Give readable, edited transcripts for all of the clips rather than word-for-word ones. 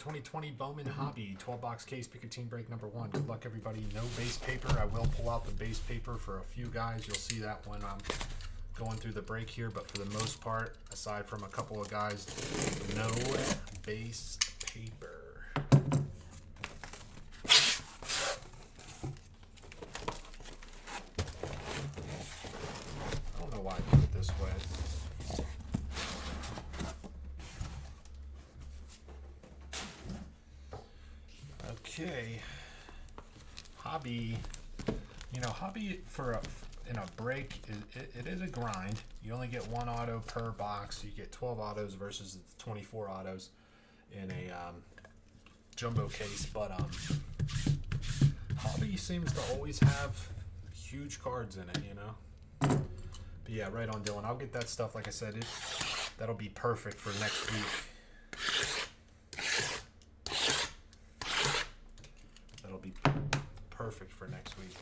2020 Bowman Hobby 12-box case, pick a team break number 1. Good luck, everybody. No base paper. I will pull out the base paper for a few guys. You'll see that when I'm going through the break here, but for the most part, aside from a couple of guys, no base paper. I don't know why I do it this way. Okay, hobby. You know, hobby in a break it is a grind. You only get one auto per box. You get 12 autos versus 24 autos in a jumbo case. But hobby seems to always have huge cards in it. You know. But yeah, right on, Dylan. I'll get that stuff. Like I said, that'll be perfect for next week. That'll be perfect for next week.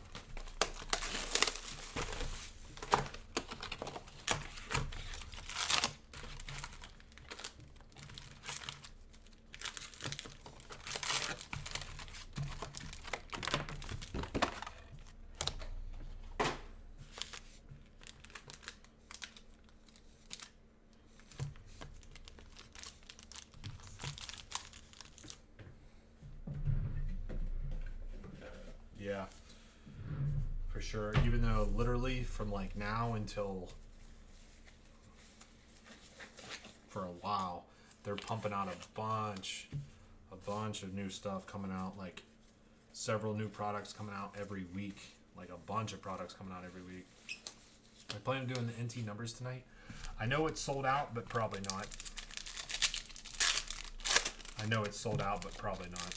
Yeah, for sure. Even though literally from like now until for a while, they're pumping out a bunch of new stuff coming out, like several new products coming out every week, like a bunch of products coming out every week. I plan on doing the NT numbers tonight. I know it's sold out, but probably not. I know it's sold out, but probably not.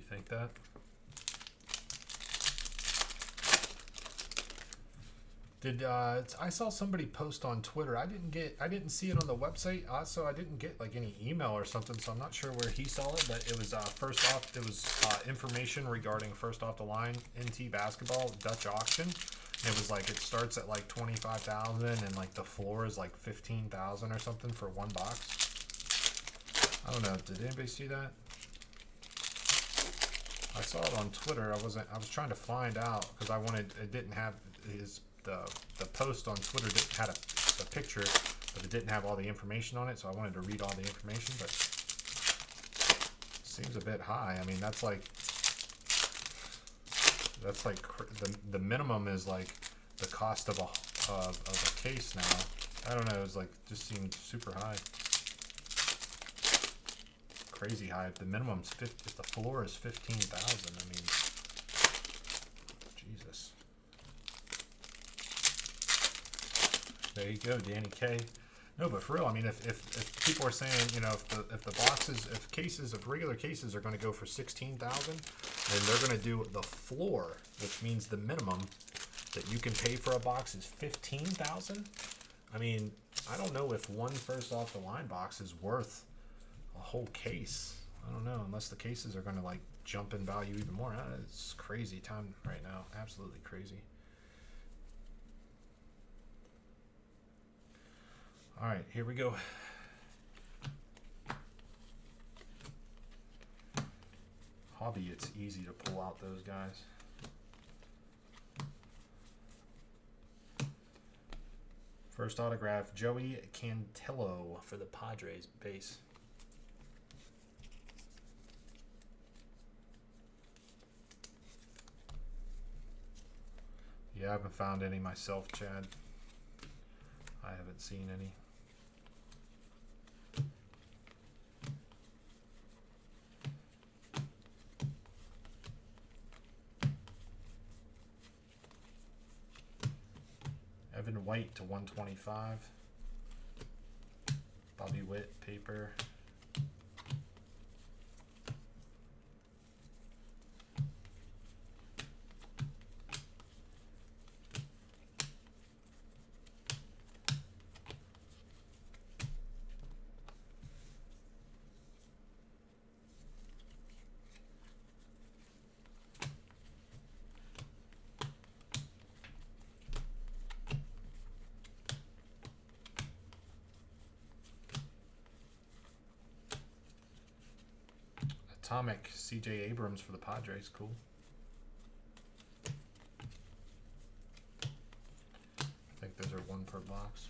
Think that I saw somebody post on Twitter. I didn't see it on the website, so I didn't get like any email or something, so I'm not sure where he saw it, but it was first off, it was information regarding first off the line NT basketball Dutch auction. And it was like it starts at like 25,000 and like the floor is like 15,000 or something for one box. I don't know, did anybody see that? I saw it on Twitter. I was trying to find out because it didn't have the post on Twitter didn't have a picture, but it didn't have all the information on it, so I wanted to read all the information, but it seems a bit high. I mean, that's like the minimum is like the cost of a case now. I don't know, it's like just seemed super high. Crazy high. If the minimum's 50, if the floor is 15,000, I mean, Jesus. There you go, Danny K. No, but for real, I mean, if people are saying, you know, if cases of regular cases are going to go for 16,000, then they're going to do the floor, which means the minimum that you can pay for a box is 15,000. I mean, I don't know if one first off the line box is worth a whole case. I don't know, unless the cases are going to like jump in value even more. It's crazy time right now, absolutely crazy. All right, here we go. Hobby, it's easy to pull out those guys. First autograph, Joey Cantillo for the Padres base. Yeah, I haven't found any myself, Chad. I haven't seen any. Evan White to 125. Bobby Witt paper. Atomic CJ Abrams for the Padres, cool. I think those are 1 per box.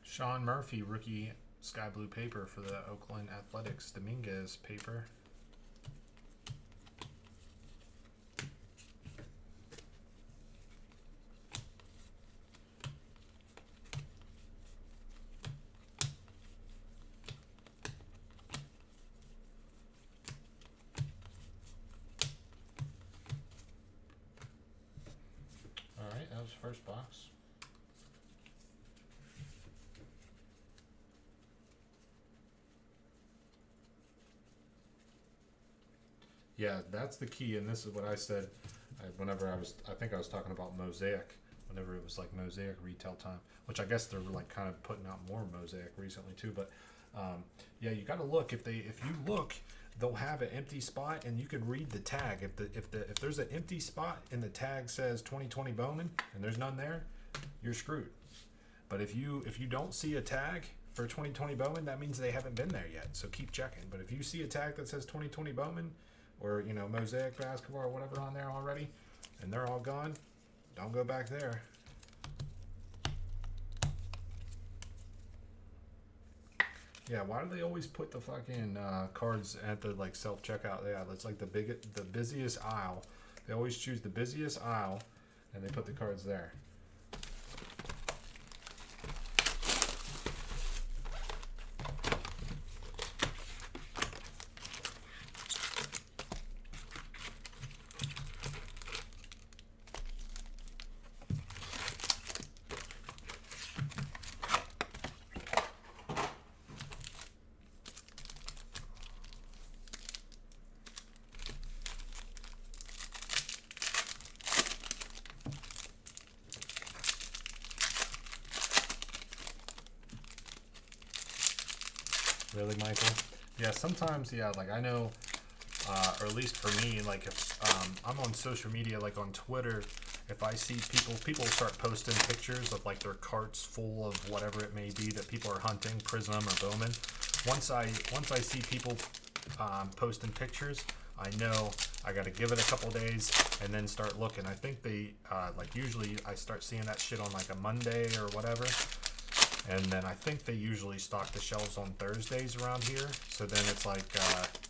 Sean Murphy, rookie sky blue paper for the Oakland Athletics. Dominguez paper. All right, that was the first box. Yeah, that's the key, and this is what I said whenever I think I was talking about Mosaic, whenever it was like Mosaic retail time, which I guess they're like kind of putting out more Mosaic recently too. But yeah, you got to look. If you look, they'll have an empty spot, and you can read the tag. If there's an empty spot and the tag says 2020 Bowman and there's none there, you're screwed. But if you don't see a tag for 2020 Bowman, that means they haven't been there yet. So keep checking. But if you see a tag that says 2020 Bowman, or Mosaic basketball or whatever on there already, and they're all gone, don't go back there. Yeah, why do they always put the fucking cards at the like self checkout? Yeah, that's like the busiest aisle. They always choose the busiest aisle, and they put the cards there. Really, Michael? Yeah, sometimes, yeah, like I know, or at least for me, like if I'm on social media, like on Twitter, if I see people start posting pictures of like their carts full of whatever it may be that people are hunting, Prism or Bowman. Once I see people posting pictures, I know I got to give it a couple days and then start looking. I think they like usually I start seeing that shit on like a Monday or whatever. And then I think they usually stock the shelves on Thursdays around here. So then it's like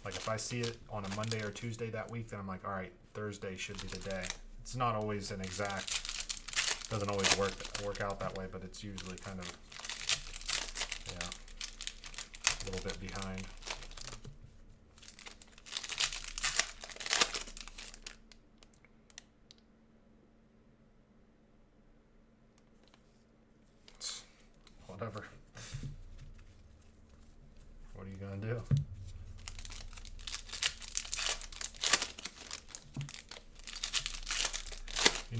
if I see it on a Monday or Tuesday that week, then I'm like, all right, Thursday should be the day. It's not always an exact, doesn't always work out that way, but it's usually kind of, yeah, a little bit behind. Whatever. What are you gonna do?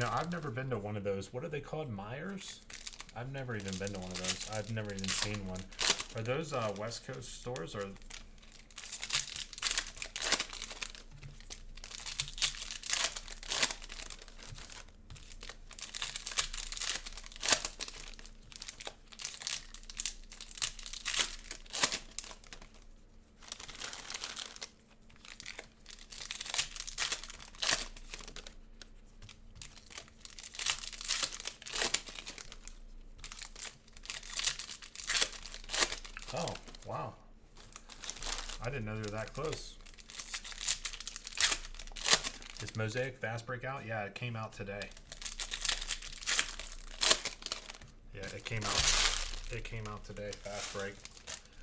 I've never been to one of those. What are they called? Myers? I've never even been to one of those. I've never even seen one. Are those West Coast stores or? Oh, wow. I didn't know they were that close. Is Mosaic Fast Break out? Yeah, it came out today. Yeah, it came out. It came out today, Fast Break.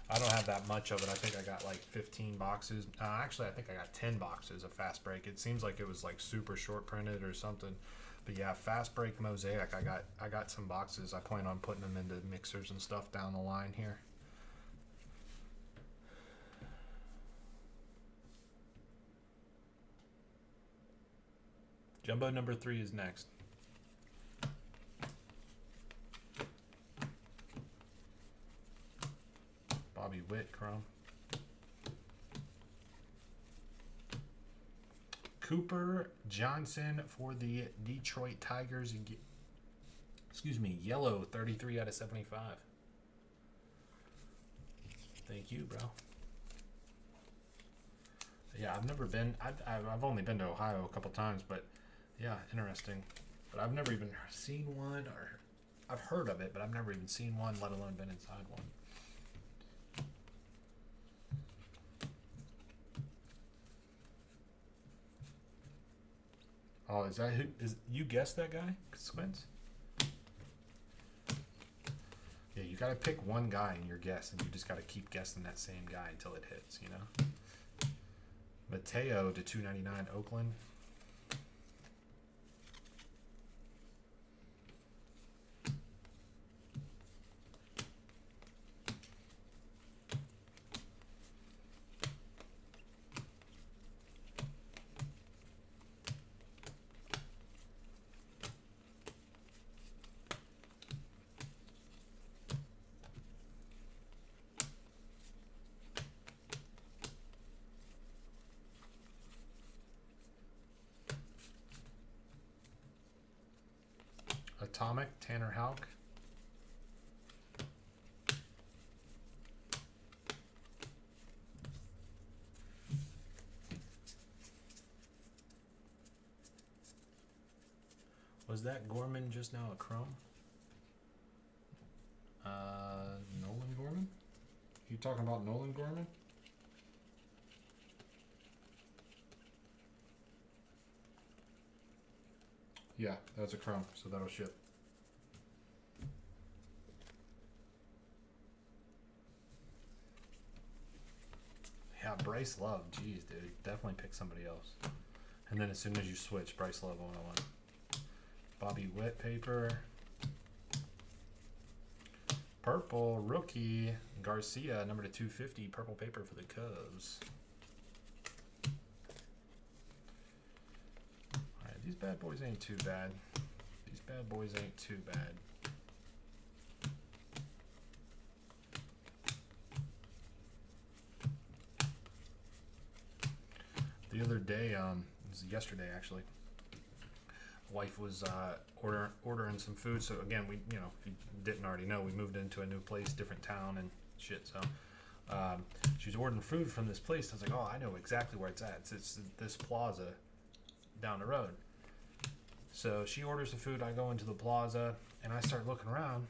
I don't have that much of it. I think I got like 15 boxes. Actually, I think I got 10 boxes of Fast Break. It seems like it was like super short printed or something. But yeah, Fast Break Mosaic. I got some boxes. I plan on putting them into mixers and stuff down the line here. Jumbo number 3 is next. Bobby Witt Chrome. Cooper Johnson for the Detroit Tigers. Excuse me, yellow 33 out of 75. Thank you, bro. Yeah, I've never been. I've only been to Ohio a couple times, but yeah, interesting. But I've never even seen one, or I've heard of it, but I've never even seen one, let alone been inside one. Oh, is that who? Is you guessed that guy? Squints? Yeah, you gotta pick one guy in your guess, and you just gotta keep guessing that same guy until it hits, you know? Mateo to 299 Oakland. Atomic, Tanner Houck. Was that Gorman just now a chrome? Nolan Gorman? You talking about Nolan Gorman? Yeah, that's a chrome, so that'll ship. Yeah, Bryce Love. Jeez, dude. Definitely pick somebody else. And then as soon as you switch, Bryce Love 101. Bobby Witt paper. Purple rookie. Garcia, number to 250. Purple paper for the Cubs. Alright, these bad boys ain't too bad. These bad boys ain't too bad. The other day, it was yesterday actually. Wife was ordering some food. So again, we, you know, if you didn't already know, we moved into a new place, different town and shit. So she was ordering food from this place. I was like, oh, I know exactly where it's at. It's this plaza down the road. So she orders the food. I go into the plaza and I start looking around.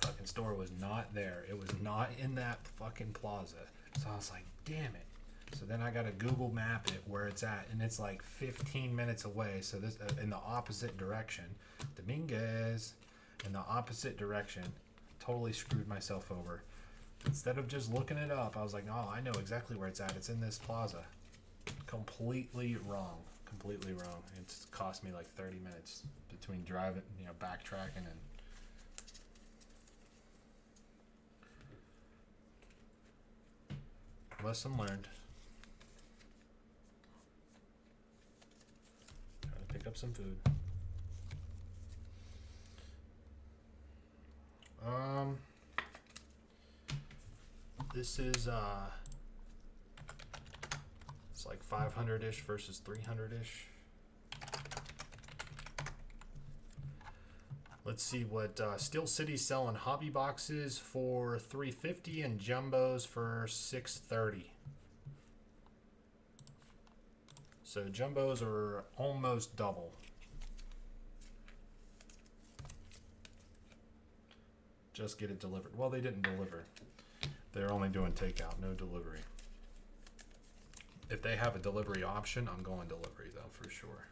Fucking store was not there. It was not in that fucking plaza. So I was like, damn it. So then I got to Google map it where it's at, and it's like 15 minutes away. So this in the opposite direction. Dominguez in the opposite direction. Totally screwed myself over. Instead of just looking it up, I was like, oh, I know exactly where it's at. It's in this plaza. Completely wrong. Completely wrong. It's cost me like 30 minutes between driving, you know, backtracking and. Lesson learned. Trying to pick up some food. This is it's like 500-ish versus 300-ish. Let's see what Steel City's selling hobby boxes for $350 and jumbos for $630. So jumbos are almost double. Just get it delivered. Well, they didn't deliver. They're only doing takeout, no delivery. If they have a delivery option, I'm going delivery though, for sure.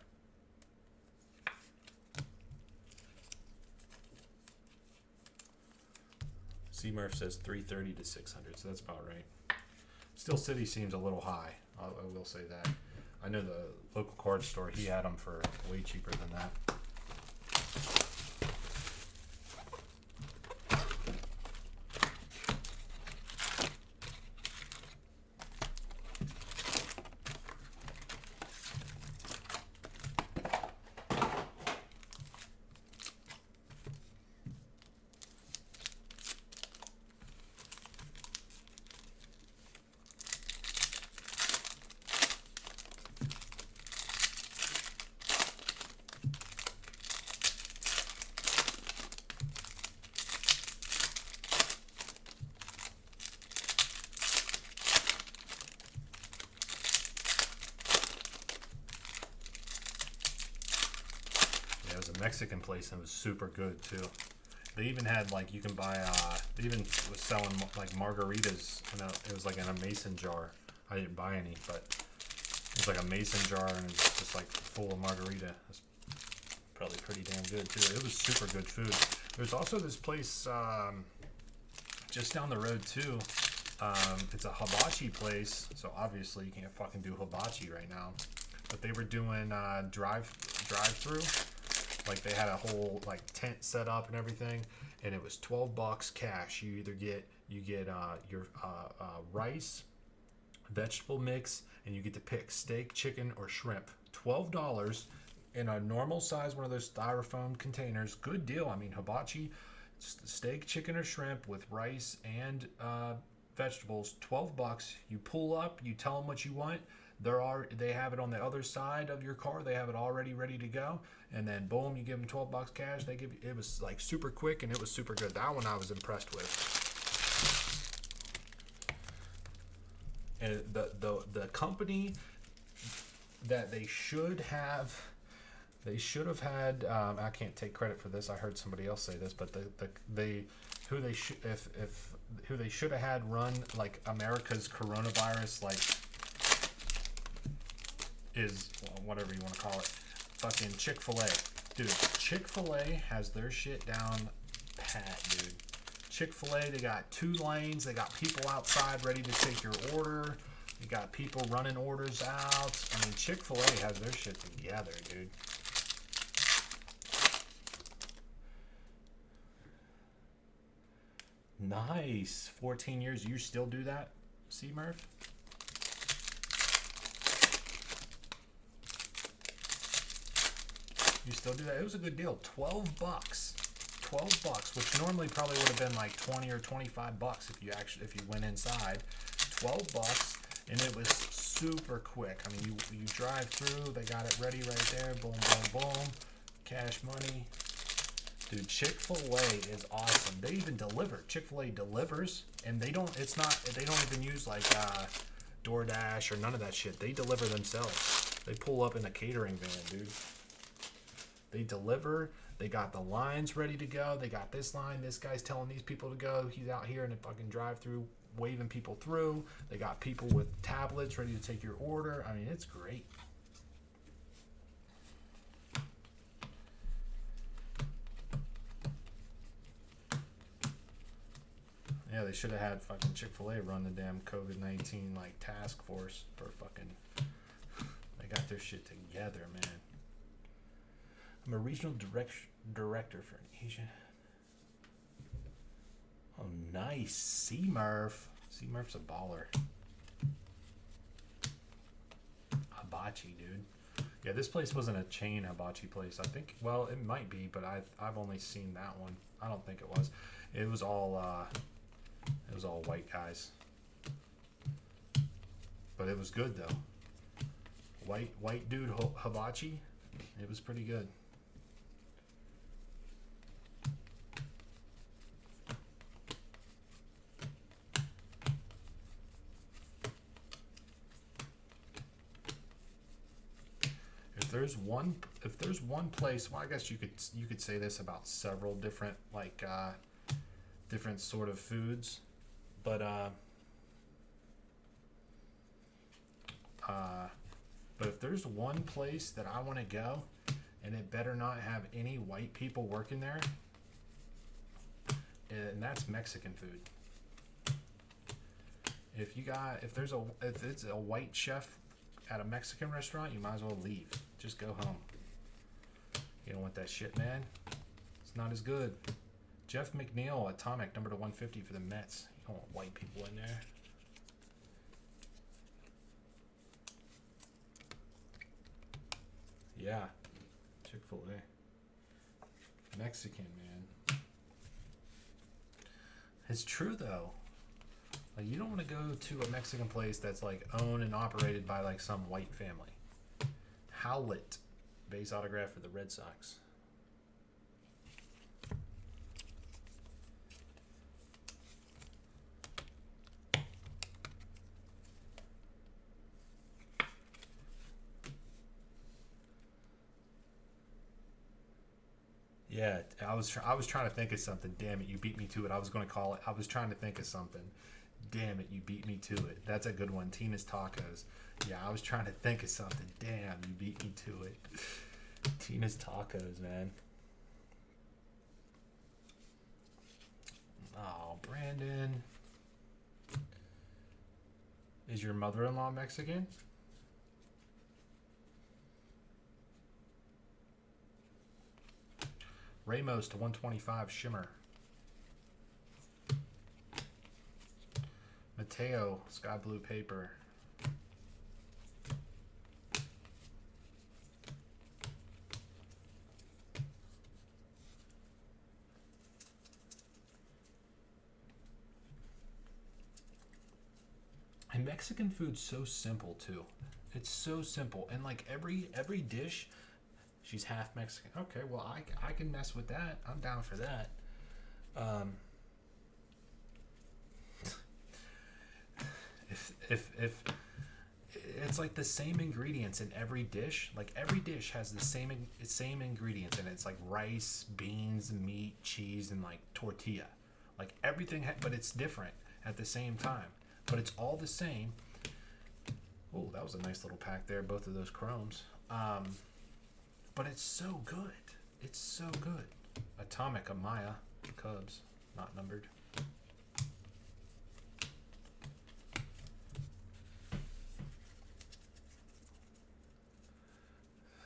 C-Murph says 330 to 600, so that's about right. Steel City seems a little high. I will say that. I know the local card store, he had them for way cheaper than that. Mexican place and it was super good too. They even had like you can buy they even was selling like margaritas. I know it was like in a mason jar. I didn't buy any, but it was like a mason jar and it was just like full of margarita. It's probably pretty damn good too. It was super good food. There's also this place just down the road too. It's a hibachi place, so obviously you can't fucking do hibachi right now. But they were doing drive-through. Like they had a whole like tent set up and everything, and it was $12 cash. You either get your rice, vegetable mix, and you get to pick steak, chicken, or shrimp. $12 in a normal size, one of those styrofoam containers. Good deal. I mean, hibachi, steak, chicken, or shrimp with rice and vegetables. $12. You pull up, you tell them what you want. They have it on the other side of your car. They have it already ready to go, and then boom, you give them $12 cash. They give you. It was like super quick and it was super good. That one I was impressed with. And the company that they should have had. I can't take credit for this. I heard somebody else say this, but who they should have had run like America's coronavirus like. Is whatever you want to call it, fucking Chick-fil-A. Dude, Chick-fil-A has their shit down pat, dude. Chick-fil-A, they got 2 lanes. They got people outside ready to take your order. You got people running orders out. I mean, Chick-fil-A has their shit together, dude. Nice. 14 years. You still do that, C-Murph? You still do that? It was a good deal. $12. $12, which normally probably would have been like 20 or 25 bucks if you went inside. $12, and it was super quick. I mean, you drive through, they got it ready right there. Boom, boom, boom. Cash money. Dude, Chick-fil-A is awesome. They even deliver. Chick-fil-A delivers, and they don't even use like DoorDash or none of that shit. They deliver themselves. They pull up in a catering van, dude. They deliver. They got the lines ready to go. They got this line. This guy's telling these people to go. He's out here in a fucking drive-through waving people through. They got people with tablets ready to take your order. I mean, it's great. Yeah, they should have had fucking Chick-fil-A run the damn COVID-19 like task force for fucking. They got their shit together, man. I'm a regional director for an Asian. Oh, nice. C-Murph. C-Murph's a baller. Hibachi, dude. Yeah, this place wasn't a chain hibachi place. I think, well, it might be, but I've only seen that one. I don't think it was. It was all white guys. but it was good though. White dude hibachi, it was pretty good. If there's one place, well, I guess you could say this about several different different sort of foods, but if there's one place that I want to go, and it better not have any white people working there, and that's Mexican food. If it's a white chef at a Mexican restaurant, you might as well leave. Just go home. You don't want that shit, man. It's not as good. Jeff McNeil, Atomic, number to 150 for the Mets. You don't want white people in there. Yeah. Chick-fil-A. Mexican, man. It's true, though. Like, you don't want to go to a Mexican place that's like owned and operated by like some white family. Howlett, base autograph for the Red Sox. Yeah, I was trying to think of something. Damn it, you beat me to it. I was going to call it. I was trying to think of something. Damn it, you beat me to it. That's a good one. Tina's Tacos. Yeah, I was trying to think of something. Damn, you beat me to it. Tina's Tacos, man. Oh, Brandon. Is your mother-in-law Mexican? Ramos to 125 Shimmer. Mateo, Sky Blue Paper. And Mexican food's so simple too. It's so simple, and like every dish, she's half Mexican. Okay, well I can mess with that. I'm down for that. If it's like the same ingredients in every dish, like every dish has the same ingredients, and it's like rice, beans, meat, cheese, and like tortilla, like everything, but it's different at the same time, but it's all the same. Oh, that was a nice little pack there, both of those chromes. But it's so good. It's so good. Atomic Amaya, Cubs, not numbered.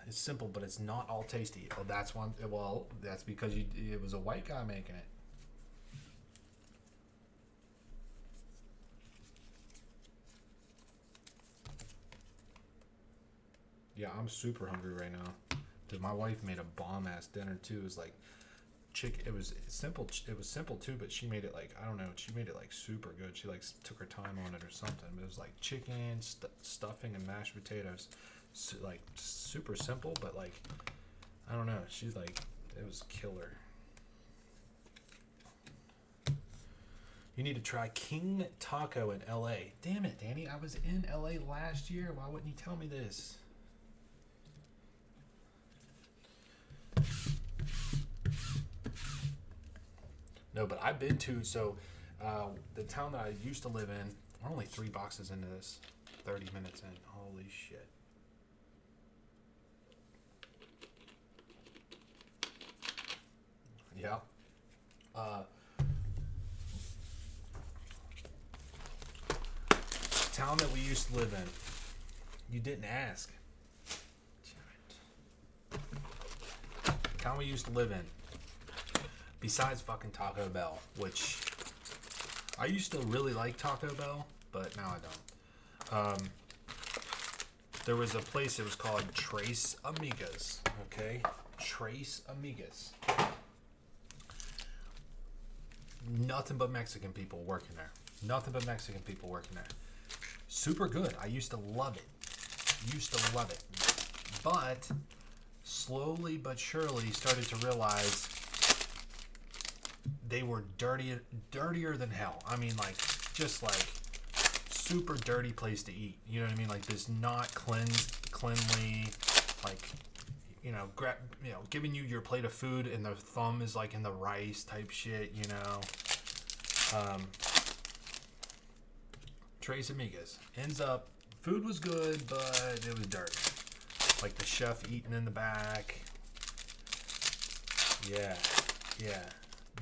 It's simple, but it's not all tasty. Oh, that's one. Well, that's because it was a white guy making it. Yeah, I'm super hungry right now. Dude, my wife made a bomb ass dinner too. It was like chicken. It was simple. It was simple too, but she made it like, I don't know. She made it like super good. She like took her time on it or something. But it was like chicken, stuffing, and mashed potatoes. So, like super simple, but like I don't know. She's like, it was killer. You need to try King Taco in LA. Damn it, Danny. I was in LA last year. Why wouldn't you tell me this? No, but I've been to, so the town that I used to live in, we're only 3 boxes into this, 30 minutes in. Holy shit. Yeah. Town that we used to live in. You didn't ask. Town we used to live in. Besides fucking Taco Bell, which I used to really like Taco Bell, but now I don't. There was a place, it was called Tres Amigas, okay? Tres Amigas. Nothing but Mexican people working there. Nothing but Mexican people working there. Super good. I used to love it. But slowly but surely started to realize they were dirtier than hell. I mean, like, just like super dirty place to eat. You know what I mean? Like, this not cleanly, like, giving you your plate of food and the thumb is like in the rice type shit, you know. Tres Amigas ends up, food was good, but it was dirty. Like the chef eating in the back. Yeah.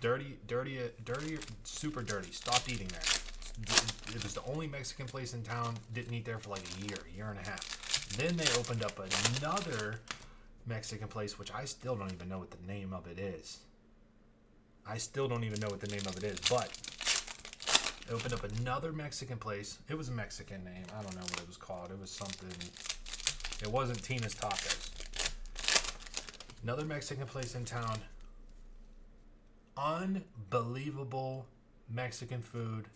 Dirty, super dirty. Stopped eating there. It was the only Mexican place in town. Didn't eat there for like a year and a half. Then they opened up another Mexican place, which I still don't even know what the name of it is. But they opened up another Mexican place. It was a Mexican name. I don't know what it was called. It was something. It wasn't Tina's Tacos. Another Mexican place in town. Unbelievable Mexican food.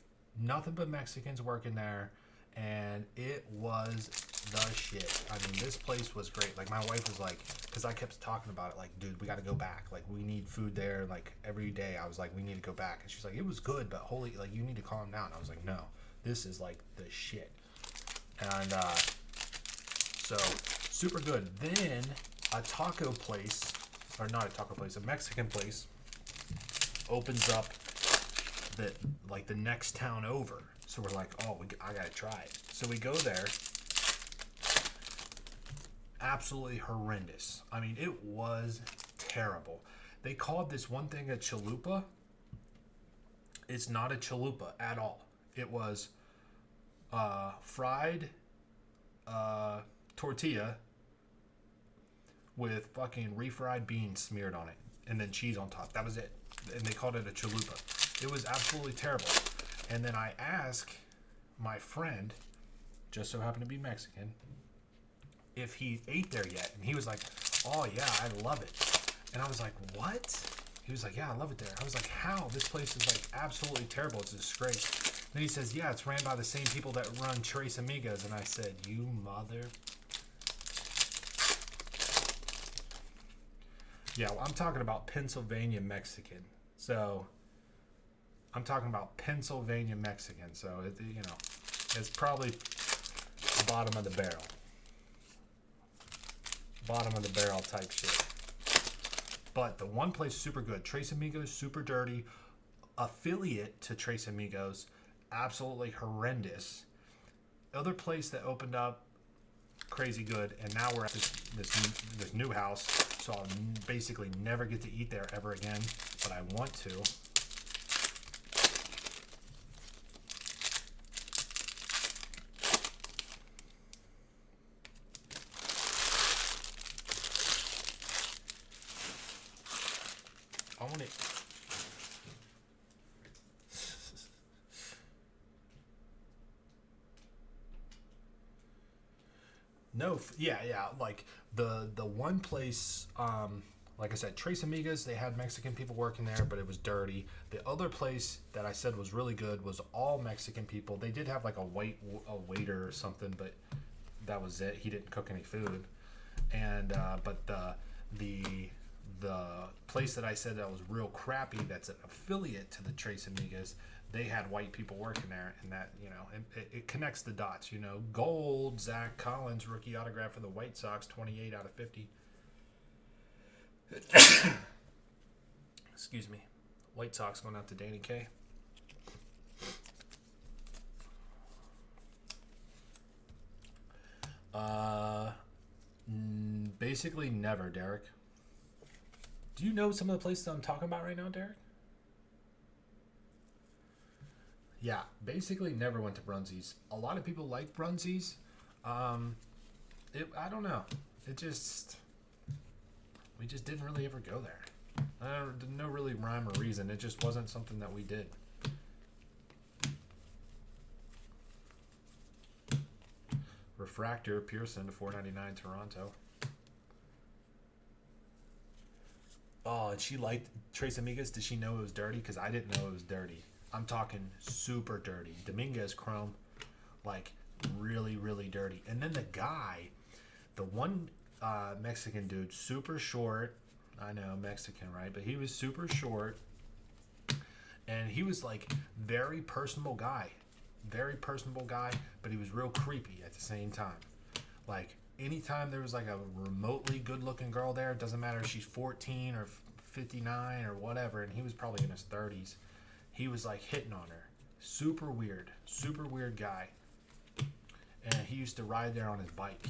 Nothing but Mexicans working there. And it was the shit. I mean, this place was great. Like, my wife was like, because I kept talking about it, like, dude, we got to go back. Like, we need food there, like, every day. I was like, we need to go back. And she's like, it was good, but holy, like, you need to calm down. I was like, no, this is, like, the shit. And, so, super good. Then, a taco place, or not a taco place, a Mexican place, opens up the next town over. So we're like, I gotta try it. So we go there. Absolutely horrendous. I mean, it was terrible. They called this one thing a chalupa. It's not a chalupa at all. It was fried tortilla with fucking refried beans smeared on it, and then cheese on top. That was it. And they called it a chalupa. It was absolutely terrible. And then I asked my friend, just so happened to be Mexican, if he ate there yet. And he was like, oh yeah, I love it. And I was like, what? He was like, yeah, I love it there. I was like, how? This place is like absolutely terrible. It's a disgrace. Then he says, yeah, it's ran by the same people that run Tres Amigas. And I said, you mother... Yeah, well, I'm talking about Pennsylvania Mexican. So... I'm talking about Pennsylvania Mexican, so it's probably the bottom of the barrel. Bottom of the barrel type shit. But the one place super good. Tres Amigos, super dirty. Affiliate to Tres Amigos, absolutely horrendous. Other place that opened up, crazy good. And now we're at this new house, so I'll basically never get to eat there ever again. But I want to. No, yeah, like the one place, like I said, Tres Amigas, they had Mexican people working there, but it was dirty. The other place that I said was really good was all Mexican people. They did have like a waiter or something, but that was it. He didn't cook any food. And but the place that I said that was real crappy, that's an affiliate to the Tres Amigas, they had white people working there, and that, it connects the dots, Gold, Zach Collins, rookie autograph for the White Sox, 28 out of 50. Excuse me. White Sox going out to Danny K. Basically never, Derek. Do you know some of the places I'm talking about right now, Derek? Yeah, basically never went to Brunzies. A lot of people like Brunzies. I don't know. We just didn't really ever go there. No really rhyme or reason. It just wasn't something that we did. Refractor, Pearson to $4.99, Toronto. Oh, and she liked Tres Amigas. Did she know it was dirty? Because I didn't know it was dirty. I'm talking super dirty. Dominguez Chrome, like really, really dirty. And then the guy, the one Mexican dude, super short. I know, Mexican, right? But he was super short. And he was like very personable guy. Very personable guy, but he was real creepy at the same time. Like, anytime there was like a remotely good-looking girl there, it doesn't matter if she's 14 or 59 or whatever, and he was probably in his 30s, he was like hitting on her. Super weird guy. And he used to ride there on his bike.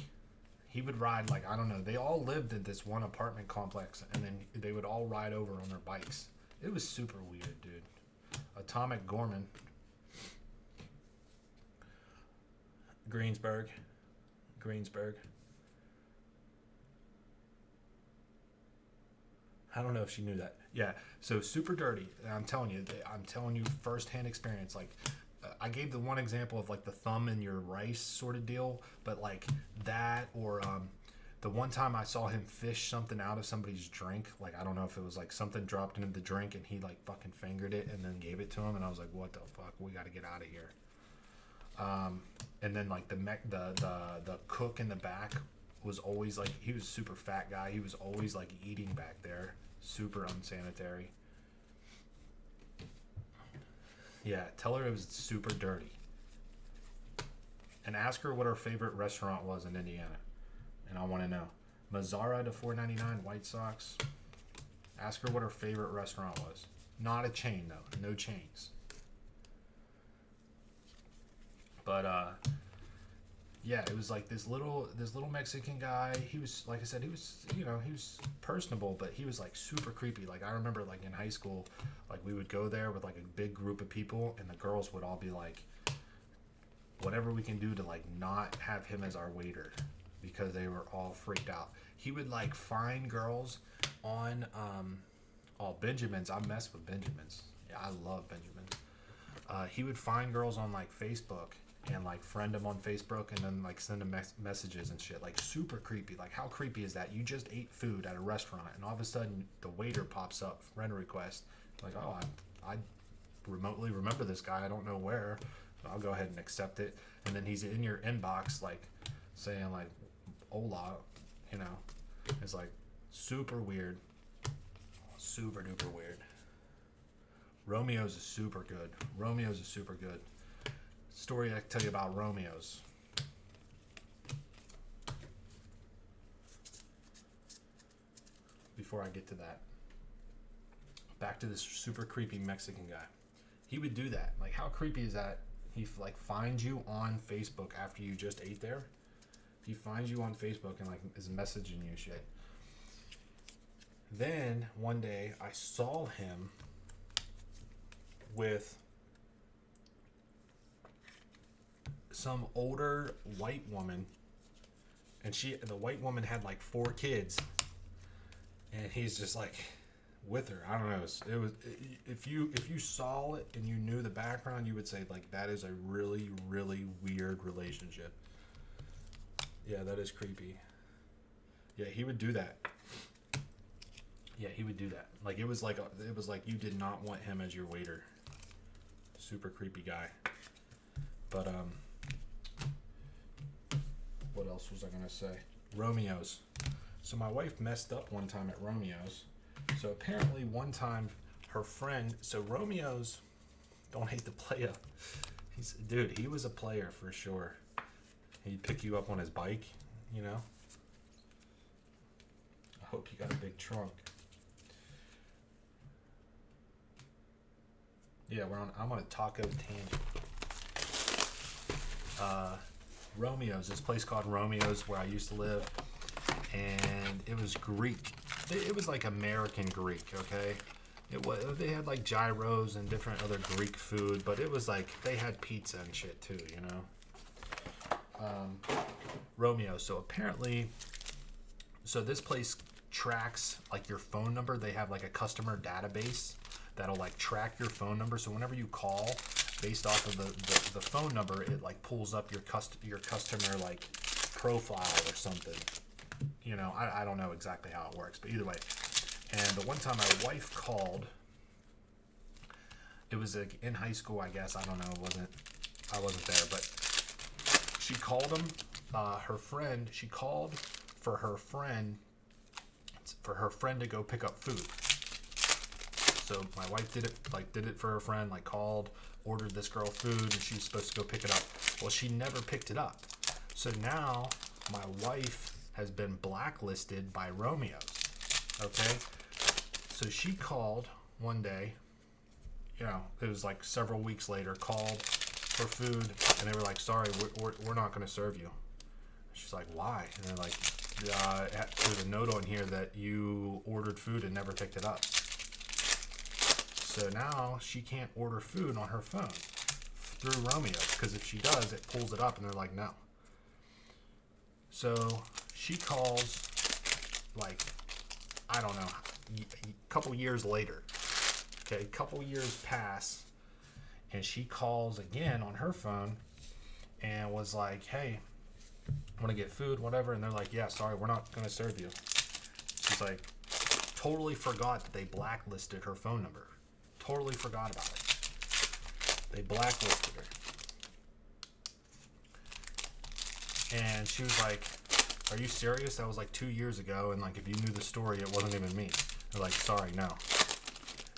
He would ride, like, I don't know, they all lived in this one apartment complex, and then they would all ride over on their bikes. It was super weird, dude. Atomic Gorman. Greensburg. I don't know if she knew that. Yeah, so super dirty. I'm telling you firsthand experience. Like, I gave the one example of like the thumb in your rice sort of deal, but like that, or the one time I saw him fish something out of somebody's drink. Like, I don't know if it was like something dropped into the drink and he like fucking fingered it and then gave it to him, and I was like, what the fuck? We got to get out of here. And then like the cook in the back was always like, he was a super fat guy. He was always like eating back there, super unsanitary. Yeah, tell her it was super dirty. And ask her what her favorite restaurant was in Indiana. And I want to know. Mazzara to $4.99, White Sox. Ask her what her favorite restaurant was. Not a chain though, no chains. But yeah, it was like this little Mexican guy. He was, like I said, he was personable, but he was like super creepy. Like, I remember like in high school, like we would go there with like a big group of people, and the girls would all be like, whatever we can do to like not have him as our waiter, because they were all freaked out. He would like find girls on Benjamin's. I mess with Benjamin's. Yeah, I love Benjamin's. He would find girls on like Facebook and like friend them on Facebook, and then like send them messages and shit. Like, super creepy. Like, how creepy is that? You just ate food at a restaurant, and all of a sudden the waiter pops up, friend request. Like, oh, I remotely remember this guy. I don't know where. So I'll go ahead and accept it. And then he's in your inbox, like saying like, hola, you know. It's like super weird. Super duper weird. Romeo's is super good. Story I can tell you about Romeo's. Before I get to that, back to this super creepy Mexican guy. He would do that. Like, how creepy is that? He like finds you on Facebook after you just ate there. He finds you on Facebook and like is messaging you shit. Then one day I saw him with some older white woman, and the white woman had like 4 kids, and he's just like with her. I don't know. It was if you saw it and you knew the background, you would say like, that is a really, really weird relationship. Yeah, that is creepy. Yeah, he would do that. Like, it was like you did not want him as your waiter. Super creepy guy. But what else was I gonna say? Romeo's. So my wife messed up one time at Romeo's. So apparently one time her friend, so Romeo's, don't hate the player. He was a player for sure. He'd pick you up on his bike, you know. I hope you got a big trunk. Yeah, I'm on a taco tangent. Romeo's, this place called Romeo's where I used to live, and it was Greek. It was like American Greek, okay? They had like gyros and different other Greek food, but it was like they had pizza and shit too, you know? Romeo's. So apparently, this place tracks like your phone number. They have like a customer database that'll like track your phone number. So whenever you call, based off of the phone number, it like pulls up your customer like profile or something. You know, I don't know exactly how it works, but either way. And the one time my wife called, it was like in high school, I guess. I don't know. I wasn't there, but she called him, her friend, she called for her friend to go pick up food. So my wife did it for her friend, like called, ordered this girl food, and she was supposed to go pick it up. Well, she never picked it up. So now my wife has been blacklisted by Romeo's. Okay? So she called one day, you know, it was like several weeks later, called for food, and they were like, sorry, we're not going to serve you. She's like, why? And they're like, there's a note on here that you ordered food and never picked it up. So now she can't order food on her phone through Romeo's, because if she does, it pulls it up, and they're like, no. So she calls, like, I don't know, a couple years later. Okay, a couple years pass, and she calls again on her phone and was like, hey, I want to get food, whatever. And they're like, yeah, sorry, we're not going to serve you. She's like, totally forgot that they blacklisted her phone number. Totally forgot about it. They blacklisted her. And she was like, are you serious? That was like 2 years ago, and like if you knew the story, it wasn't even me. They're like, sorry, no.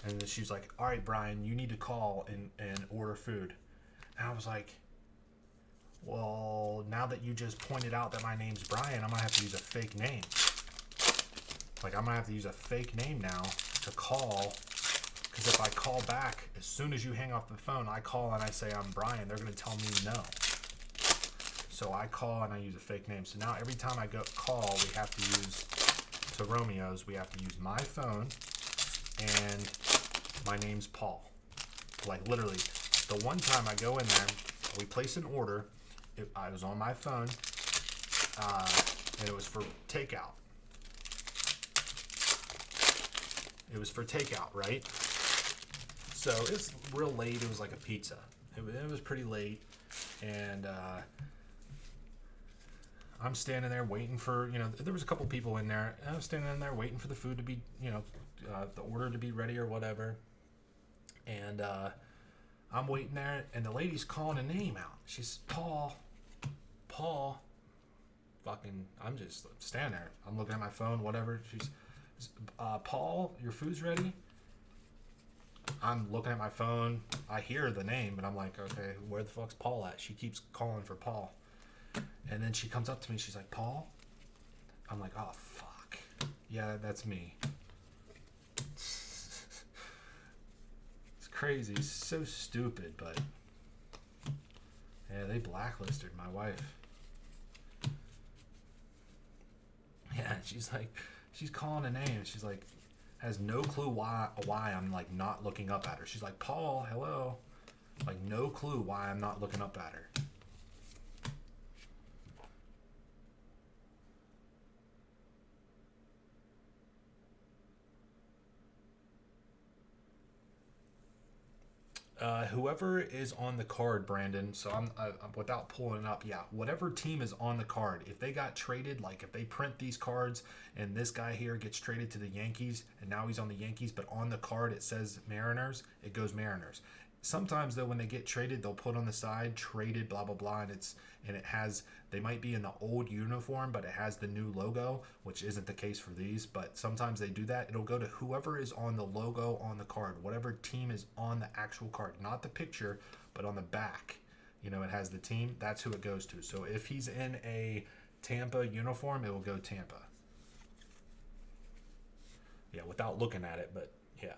And then she's like, all right, Brian, you need to call and order food. And I was like, well, now that you just pointed out that my name's Brian, I'm going to have to use a fake name. Like, I'm going to have to use a fake name now to call. Because if I call back, as soon as you hang up the phone, I call and I say I'm Brian, they're going to tell me no. So I call and I use a fake name. So now every time I call, we have to use, to Romeo's, we have to use my phone, and my name's Paul. Like, literally, the one time I go in there, we place an order, I was on my phone, and it was for takeout. It was for takeout, right? So it's real late. It was like a pizza. It was pretty late, and I'm standing there waiting for, you know, there was a couple people in there. I was standing in there waiting for the food to be, you know, the order to be ready or whatever. And I'm waiting there, and the lady's calling a name out. She's Paul. Fucking, I'm just standing there. I'm looking at my phone, whatever. She's, Paul, your food's ready? I'm looking at my phone. I hear the name, but I'm like, okay, where the fuck's Paul at? She keeps calling for Paul. And then she comes up to me. She's like, Paul? I'm like, oh, fuck. Yeah, that's me. It's crazy. It's so stupid, but yeah, they blacklisted my wife. Yeah, she's like, she's calling a name. She's like, has no clue why I'm like not looking up at her. She's like, Paul, hello. Like, no clue why I'm not looking up at her. Whoever is on the card, Brandon, so I'm without pulling it up, yeah, whatever team is on the card, if they got traded, like if they print these cards and this guy here gets traded to the Yankees and now he's on the Yankees, but on the card it says Mariners, it goes Mariners. Sometimes though, when they get traded, they'll put on the side traded blah blah blah, and it has, they might be in the old uniform, but it has the new logo, which isn't the case for these. But sometimes they do that. It'll go to whoever is on the logo on the card, whatever team is on the actual card, not the picture, but on the back. You know, it has the team. That's who it goes to. So if he's in a Tampa uniform, it will go Tampa. Yeah, without looking at it, but yeah.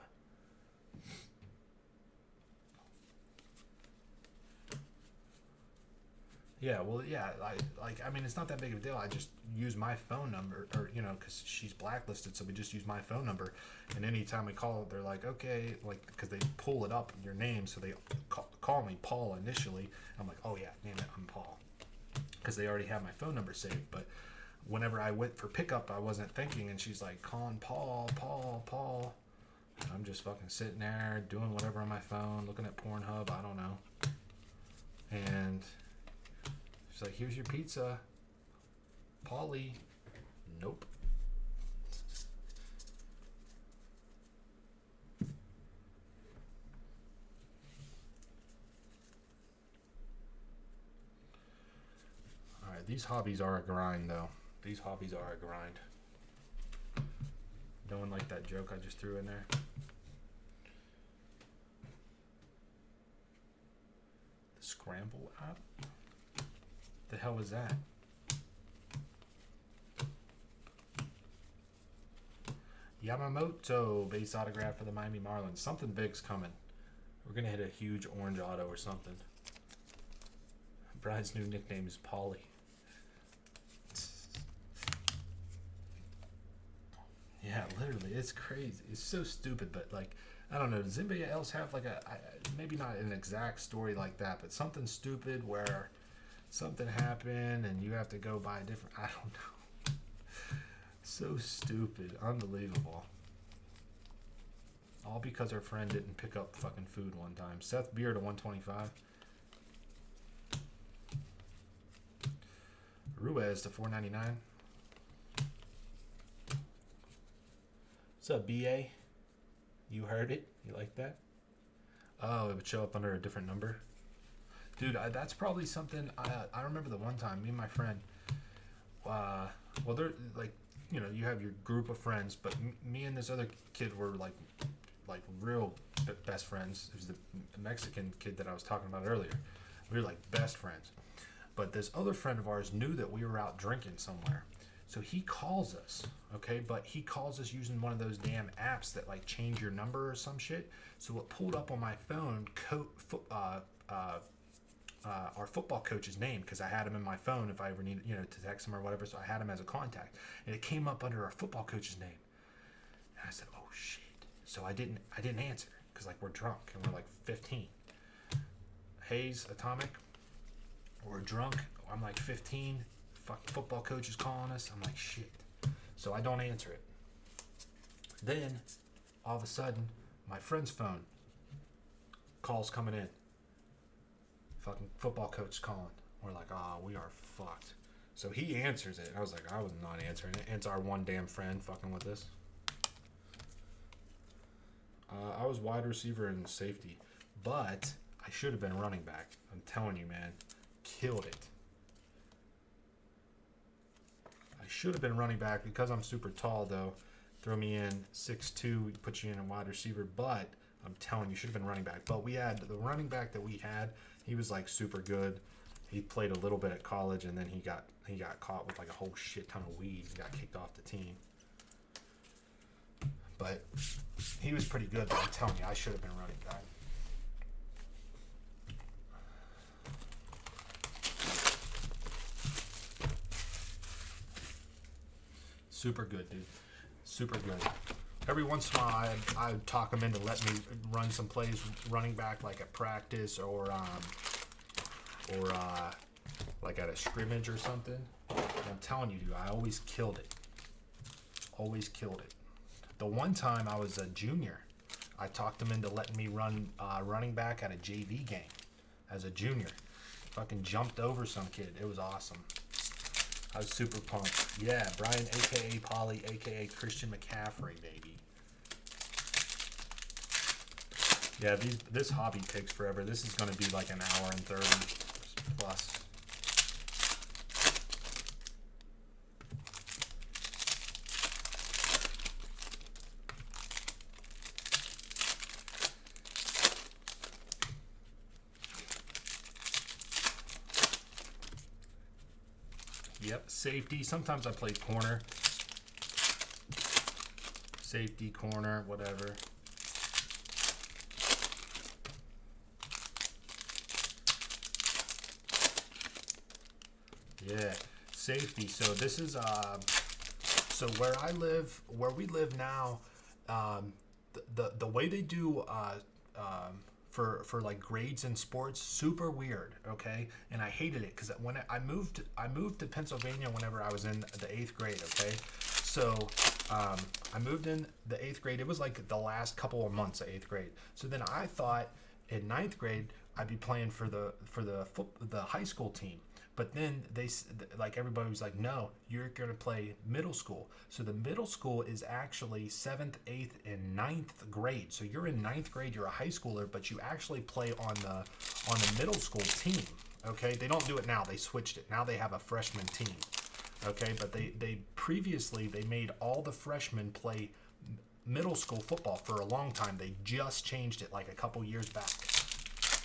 Yeah, well, yeah, I mean, it's not that big of a deal. I just use my phone number, or, you know, because she's blacklisted, so we just use my phone number. And anytime we call, they're like, okay, like, because they pull it up, your name, so they call me Paul initially. I'm like, oh, yeah, name it, I'm Paul. Because they already have my phone number saved. But whenever I went for pickup, I wasn't thinking, and she's like, calling Paul. And I'm just fucking sitting there, doing whatever on my phone, looking at Pornhub, I don't know. And she's like, here's your pizza. Paulie. Nope. these hobbies are a grind, though. These hobbies are a grind. No one liked that joke I just threw in there. The Scramble app? The hell was that? Yamamoto base autograph for the Miami Marlins. Something big's coming. We're gonna hit a huge orange auto or something. Brian's new nickname is Paulie. Yeah, literally, it's crazy. It's so stupid, but like, I don't know. Does anybody else have like maybe not an exact story like that, but something stupid where something happened and you have to go buy a different? I don't know. So stupid, unbelievable. All because our friend didn't pick up fucking food one time. Seth Beer to 125. Ruiz to 499. What's up, BA? You heard it? You like that? Oh, it would show up under a different number. Dude, that's probably something. I remember the one time, me and my friend. Well, they're like, you know, you have your group of friends, but me and this other kid were like real best friends. It was the Mexican kid that I was talking about earlier. We were like best friends. But this other friend of ours knew that we were out drinking somewhere. So he calls us, okay? But he calls us using one of those damn apps that like change your number or some shit. So it pulled up on my phone our football coach's name, because I had him in my phone if I ever needed, you know, to text him or whatever. So I had him as a contact, and it came up under our football coach's name. And I said, "Oh shit!" So I didn't answer because like we're drunk and we're like 15. Hayes Atomic, we're drunk. I'm like 15. Fucking football coach is calling us. I'm like, shit. So I don't answer it. Then all of a sudden, my friend's phone calls coming in. Fucking football coach calling. We're like, we are fucked. So he answers it. I was like, I was not answering it. It's our one damn friend fucking with us. I was wide receiver and safety, but I should have been running back. I'm telling you, man. Killed it. I should have been running back because I'm super tall, though. Throw me in 6'2", put you in a wide receiver, but I'm telling you, should have been running back. But we had the running back that we had. He was like super good. He played a little bit at college, and then he got caught with like a whole shit ton of weed and got kicked off the team. But he was pretty good. But I'm telling you, I should have been running back. Super good, dude. Super good. Every once in a while, I'd talk him into letting me run some plays running back, like at practice or like at a scrimmage or something. And I'm telling you, dude, I always killed it. Always killed it. The one time I was a junior, I talked him into letting me run running back at a JV game as a junior. Fucking jumped over some kid. It was awesome. I was super pumped. Yeah, Brian, a.k.a. Polly, a.k.a. Christian McCaffrey, baby. Yeah, this hobby takes forever. This is going to be like an hour and 30 plus. Yep, safety. Sometimes I play corner. Safety, corner, whatever. Yeah, safety. So this is so where we live now, the way they do for like grades in sports, super weird, okay? And I hated it because when I moved to Pennsylvania whenever I was in the 8th grade, okay? So I moved in the 8th grade. It was like the last couple of months of 8th grade. So then I thought in 9th grade I'd be playing for the high school team. But then like everybody was like, no, you're going to play middle school. So the middle school is actually 7th, 8th, and 9th grade. So you're in 9th grade, you're a high schooler, but you actually play on the middle school team. Okay, they don't do it now. They switched it. Now they have a freshman team. Okay, but they previously they made all the freshmen play middle school football for a long time. They just changed it like a couple years back.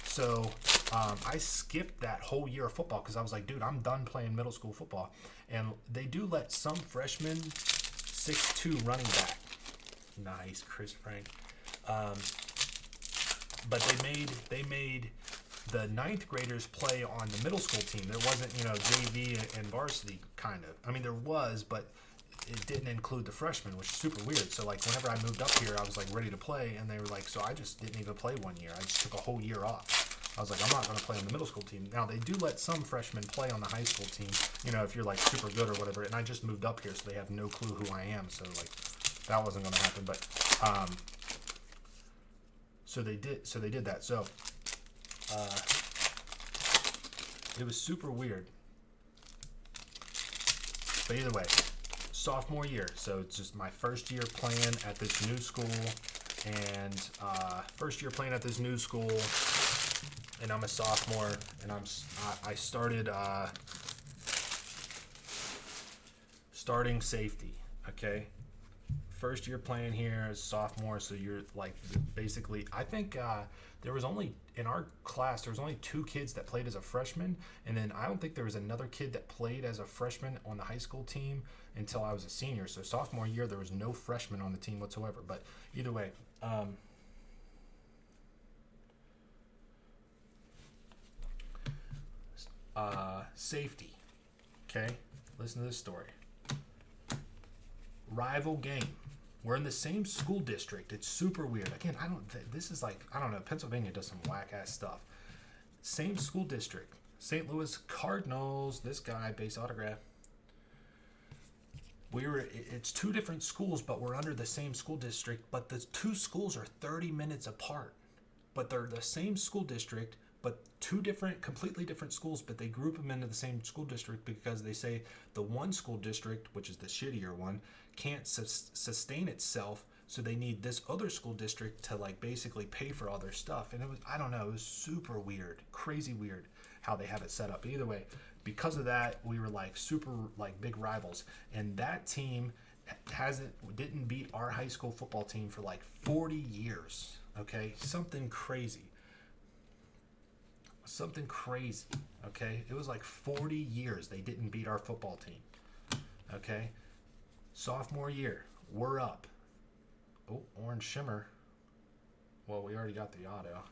So I skipped that whole year of football because I was like, dude, I'm done playing middle school football. And they do let some freshmen 6'2" running back. Nice, Chris Frank. But they made the ninth graders play on the middle school team. There wasn't, JV and varsity kind of. I mean, there was, but it didn't include the freshmen, which is super weird. So, like, whenever I moved up here, I was, like, ready to play, and they were like, so I just didn't even play 1 year. I just took a whole year off. I was like, I'm not going to play on the middle school team. Now, they do let some freshmen play on the high school team, if you're, like, super good or whatever. And I just moved up here, so they have no clue who I am. So, like, that wasn't going to happen. But, so they did that. So, it was super weird. But either way, sophomore year. So it's just my first year playing at this new school, and and I'm a sophomore, and I started starting safety. Okay, first year playing here as sophomore, so you're like basically. I think there was only in our class there was only 2 kids that played as a freshman, and then I don't think there was another kid that played as a freshman on the high school team until I was a senior. So sophomore year there was no freshmen on the team whatsoever. But either way, safety. Okay, listen to this story. Rival game. We're in the same school district. It's super weird. Again, this is like, I don't know, Pennsylvania does some whack ass stuff. Same school district. St. Louis Cardinals. This guy, base autograph. It's 2 different schools, but we're under the same school district. But the 2 schools are 30 minutes apart. But they're the same school district, but 2 completely different schools, but they group them into the same school district because they say the one school district, which is the shittier one, can't sustain itself, so they need this other school district to like basically pay for all their stuff. And it was super weird, crazy weird how they have it set up. Either way, because of that, we were like super like big rivals, and that team didn't beat our high school football team for like 40 years. Okay, something crazy. Okay, it was like 40 years they didn't beat our football team. Okay, sophomore year, we're up. Oh, orange shimmer. Well, we already got the auto.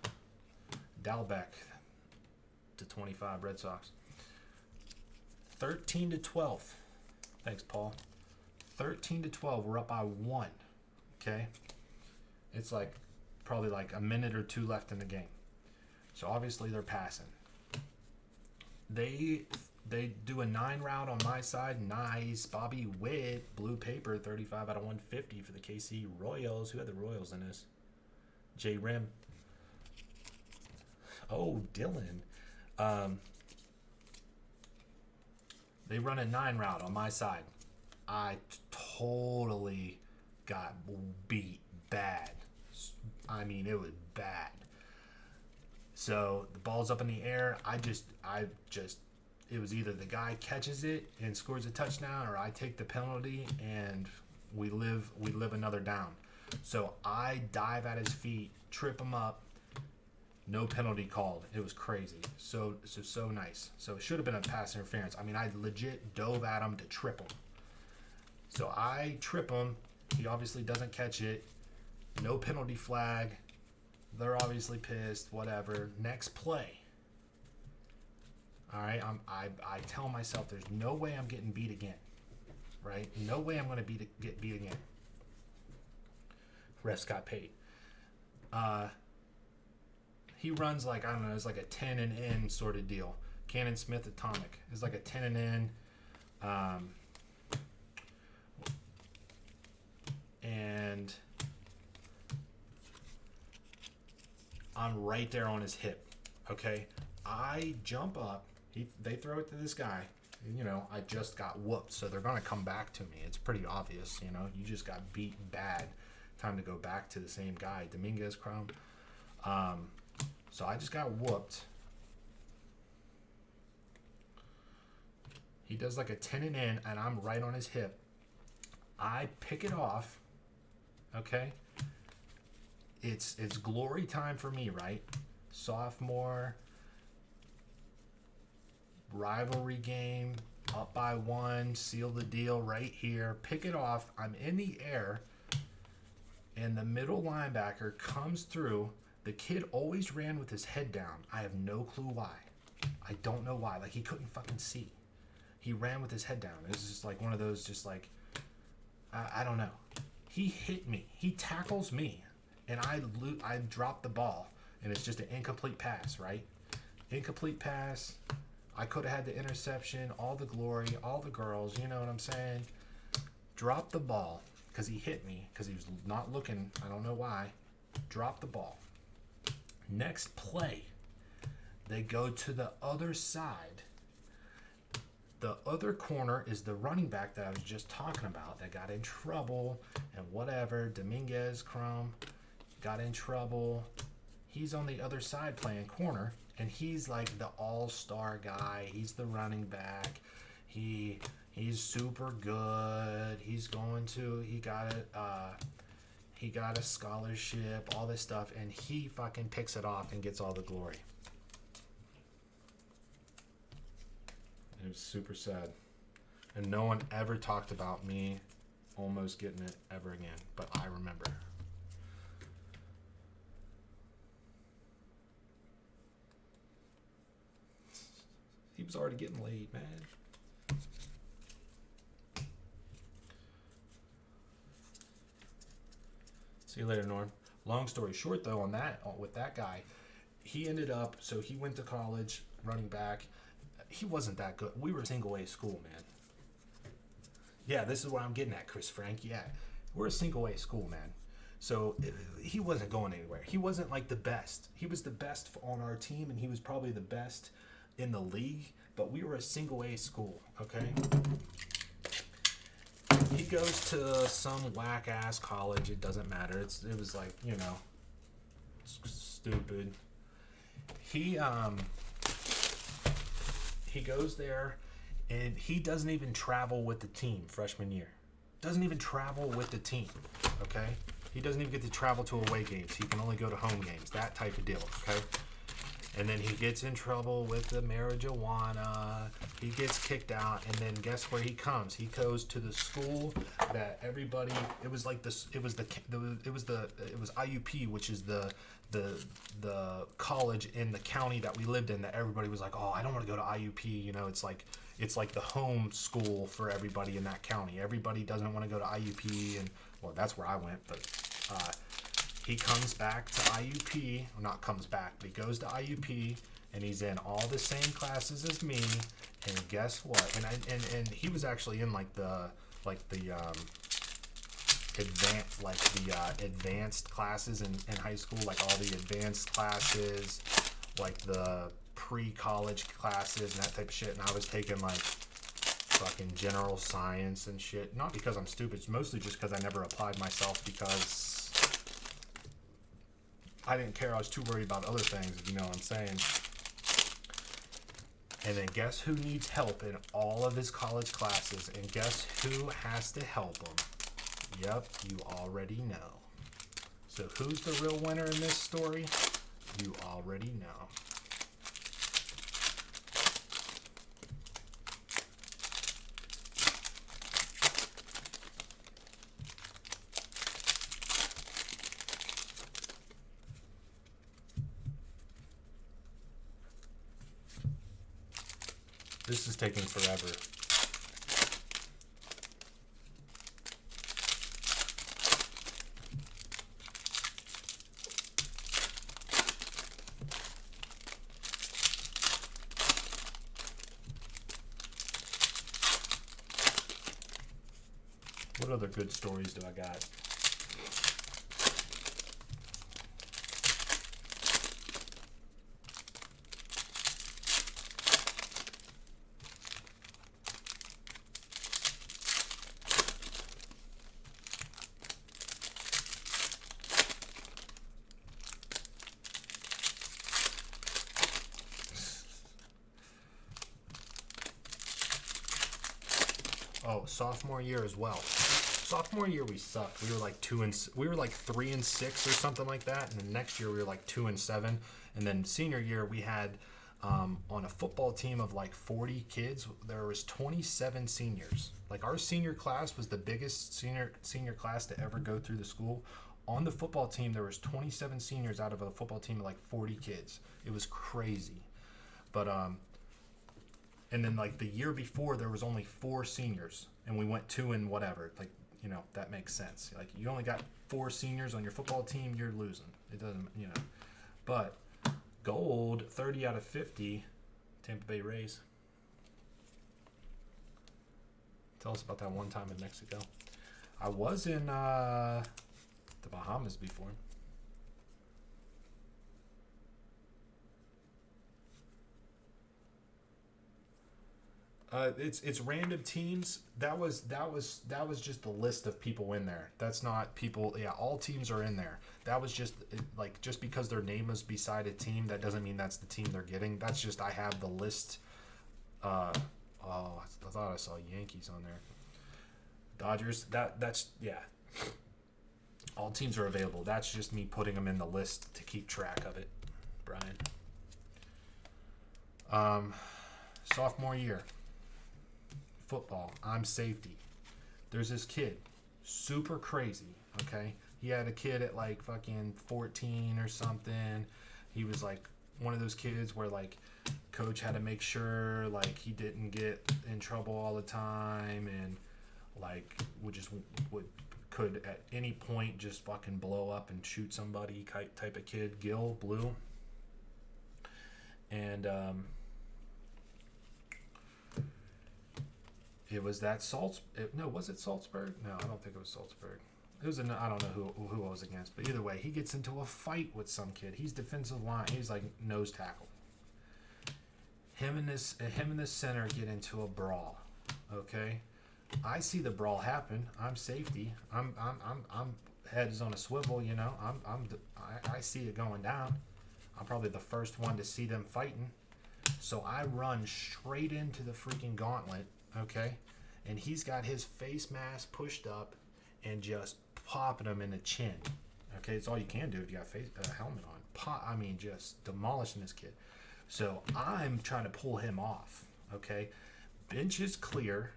Dalbeck to 25, Red Sox. 13-12. Thanks, Paul. 13-12. We're up by 1. Okay, it's like probably like a minute or 2 left in the game. So obviously they're passing. They do a 9 route on my side. Nice. Bobby Witt, blue paper, 35 out of 150 for the KC Royals. Who had the Royals in this? J Rim. Oh, Dylan. They run a 9 route on my side. I totally got beat bad. I mean, it was bad. So the ball's up in the air. It was either the guy catches it and scores a touchdown, or I take the penalty and we live another down. So I dive at his feet, trip him up. No penalty called. It was crazy. So nice. So it should have been a pass interference. I mean, I legit dove at him to trip him. So I trip him. He obviously doesn't catch it. No penalty flag. They're obviously pissed. Whatever. Next play. All right. I tell myself there's no way I'm getting beat again. Right? No way I'm going to get beat again. Refs got paid. He runs like, I don't know, it's like a 10 and in sort of deal. Cannon Smith Atomic. It's like a 10 and in. And I'm right there on his hip. Okay? I jump up. They throw it to this guy. You know, I just got whooped, so they're going to come back to me. It's pretty obvious, you know. You just got beat bad. Time to go back to the same guy. Dominguez Chrome. So I just got whooped. He does like a 10 and in, and I'm right on his hip. I pick it off. Okay. It's glory time for me, right? Sophomore rivalry game, up by 1, seal the deal right here. Pick it off. I'm in the air, and the middle linebacker comes through. The kid always ran with his head down. I have no clue why. I don't know why. Like, he couldn't fucking see. He ran with his head down. It was just like one of those, just like, I don't know. He hit me. He tackles me, and I drop the ball, and it's just an incomplete pass, right? Incomplete pass. I could have had the interception, all the glory, all the girls, you know what I'm saying? Drop the ball because he hit me because he was not looking. I don't know why. Drop the ball. Next play, they go to the other side. The other corner is the running back that I was just talking about that got in trouble and whatever. Dominguez Crumb got in trouble. He's on the other side playing corner, and he's like the all-star guy. He's the running back. He's super good. He got a scholarship, all this stuff, and he fucking picks it off and gets all the glory. It was super sad. And no one ever talked about me almost getting it ever again, but I remember. He was already getting laid, man. See you later, Norm. Long story short, though, with that guy, he ended up, so he went to college, running back. He wasn't that good. We were a single A school, man. Yeah, this is what I'm getting at, Chris Frank. Yeah, we're a single A school, man. So he wasn't going anywhere. He wasn't like the best. He was the best on our team, and he was probably the best in the league, but we were a single A school, okay? He goes to some whack ass college. It doesn't matter. It was like, you know, stupid. He goes there, and he doesn't even travel with the team freshman year. Doesn't even travel with the team, okay? He doesn't even get to travel to away games. He can only go to home games, that type of deal, okay? And then he gets in trouble with the marijuana. He gets kicked out, and then guess where he comes? He goes to the school that everybody. It was like this. It was IUP, which is the college in the county that we lived in. That everybody was like, oh, I don't want to go to IUP. You know, it's like the home school for everybody in that county. Everybody doesn't want to go to IUP, and well, that's where I went, but. He comes back to IUP, or not comes back, but he goes to IUP, and he's in all the same classes as me. And guess what? And he was actually in advanced classes in high school, like all the advanced classes, like the pre-college classes and that type of shit. And I was taking like fucking general science and shit. Not because I'm stupid, it's mostly just because I never applied myself because I didn't care. I was too worried about other things, if you know what I'm saying. And then guess who needs help in all of his college classes? And guess who has to help him? Yep, you already know. So who's the real winner in this story? You already know. This is taking forever. What other good stories do I got? Oh, sophomore year as well. Sophomore year we sucked. We were like 3-6 or something like that. And then next year we were like 2-7. And then senior year we had on a football team of like 40 kids, there was 27 seniors. Like our senior class was the biggest senior class to ever go through the school. On the football team, there was 27 seniors out of a football team of like 40 kids. It was crazy. But and then like the year before, there was only 4 seniors, and we went 2 and whatever. Like, you know, that makes sense. Like you only got 4 seniors on your football team, you're losing. It doesn't, you know. But gold, 30 out of 50, Tampa Bay Rays. Tell us about that one time in Mexico. I was in the Bahamas before. It's random teams. That was just the list of people in there. That's not people. Yeah, all teams are in there. That was just like, just because their name is beside a team, that doesn't mean that's the team they're getting. That's just, I have the list. I thought I saw Yankees on there. Dodgers. That's yeah. All teams are available. That's just me putting them in the list to keep track of it, Brian. Sophomore year. Football. I'm safety. There's this kid, super crazy, okay? He had a kid at like fucking 14 or something. He was like one of those kids where like coach had to make sure like he didn't get in trouble all the time, and like could at any point just fucking blow up and shoot somebody type of kid. Gil, blue. And it was that was it Salzburg? No, I don't think it was Salzburg. It was I don't know who I was against, but either way, he gets into a fight with some kid. He's defensive line. He's like nose tackle. Him and this center get into a brawl. Okay, I see the brawl happen. I'm safety. I'm heads on a swivel. You know, I see it going down. I'm probably the first one to see them fighting. So I run straight into the freaking gauntlet. Okay, and he's got his face mask pushed up and just popping him in the chin. Okay, it's all you can do if you got a helmet on. Just demolishing this kid. So I'm trying to pull him off. Okay, bench is clear.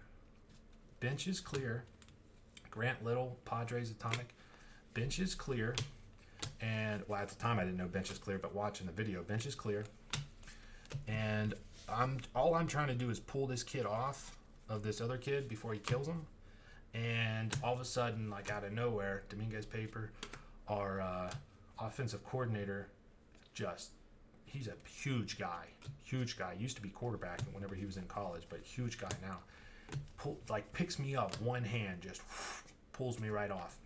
Grant Little, Padres Atomic. Bench is clear. And well, at the time I didn't know bench is clear, but watching the video, bench is clear. And all I'm trying to do is pull this kid off of this other kid before he kills him. And all of a sudden, like out of nowhere, Dominguez Paper, our offensive coordinator, he's a huge guy. Used to be quarterback whenever he was in college, but huge guy now. Picks me up one hand, just pulls me right off.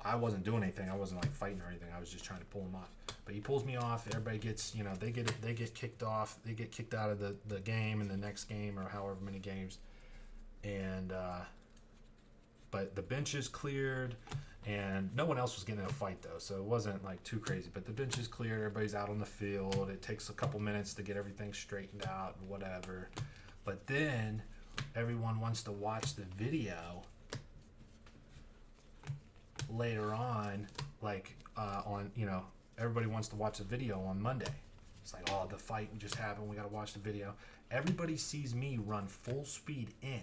I wasn't doing anything. I wasn't like fighting or anything. I was just trying to pull him off. But he pulls me off. Everybody gets, they get kicked off. They get kicked out of the game in the next game or however many games. And but the bench is cleared, and no one else was getting in a fight though, so it wasn't like too crazy. But the bench is cleared. Everybody's out on the field. It takes a couple minutes to get everything straightened out and whatever. But then everyone wants to watch the video later on, everybody wants to watch the video on Monday. It's like, oh, the fight just happened, we got to watch the video. Everybody sees me run full speed in.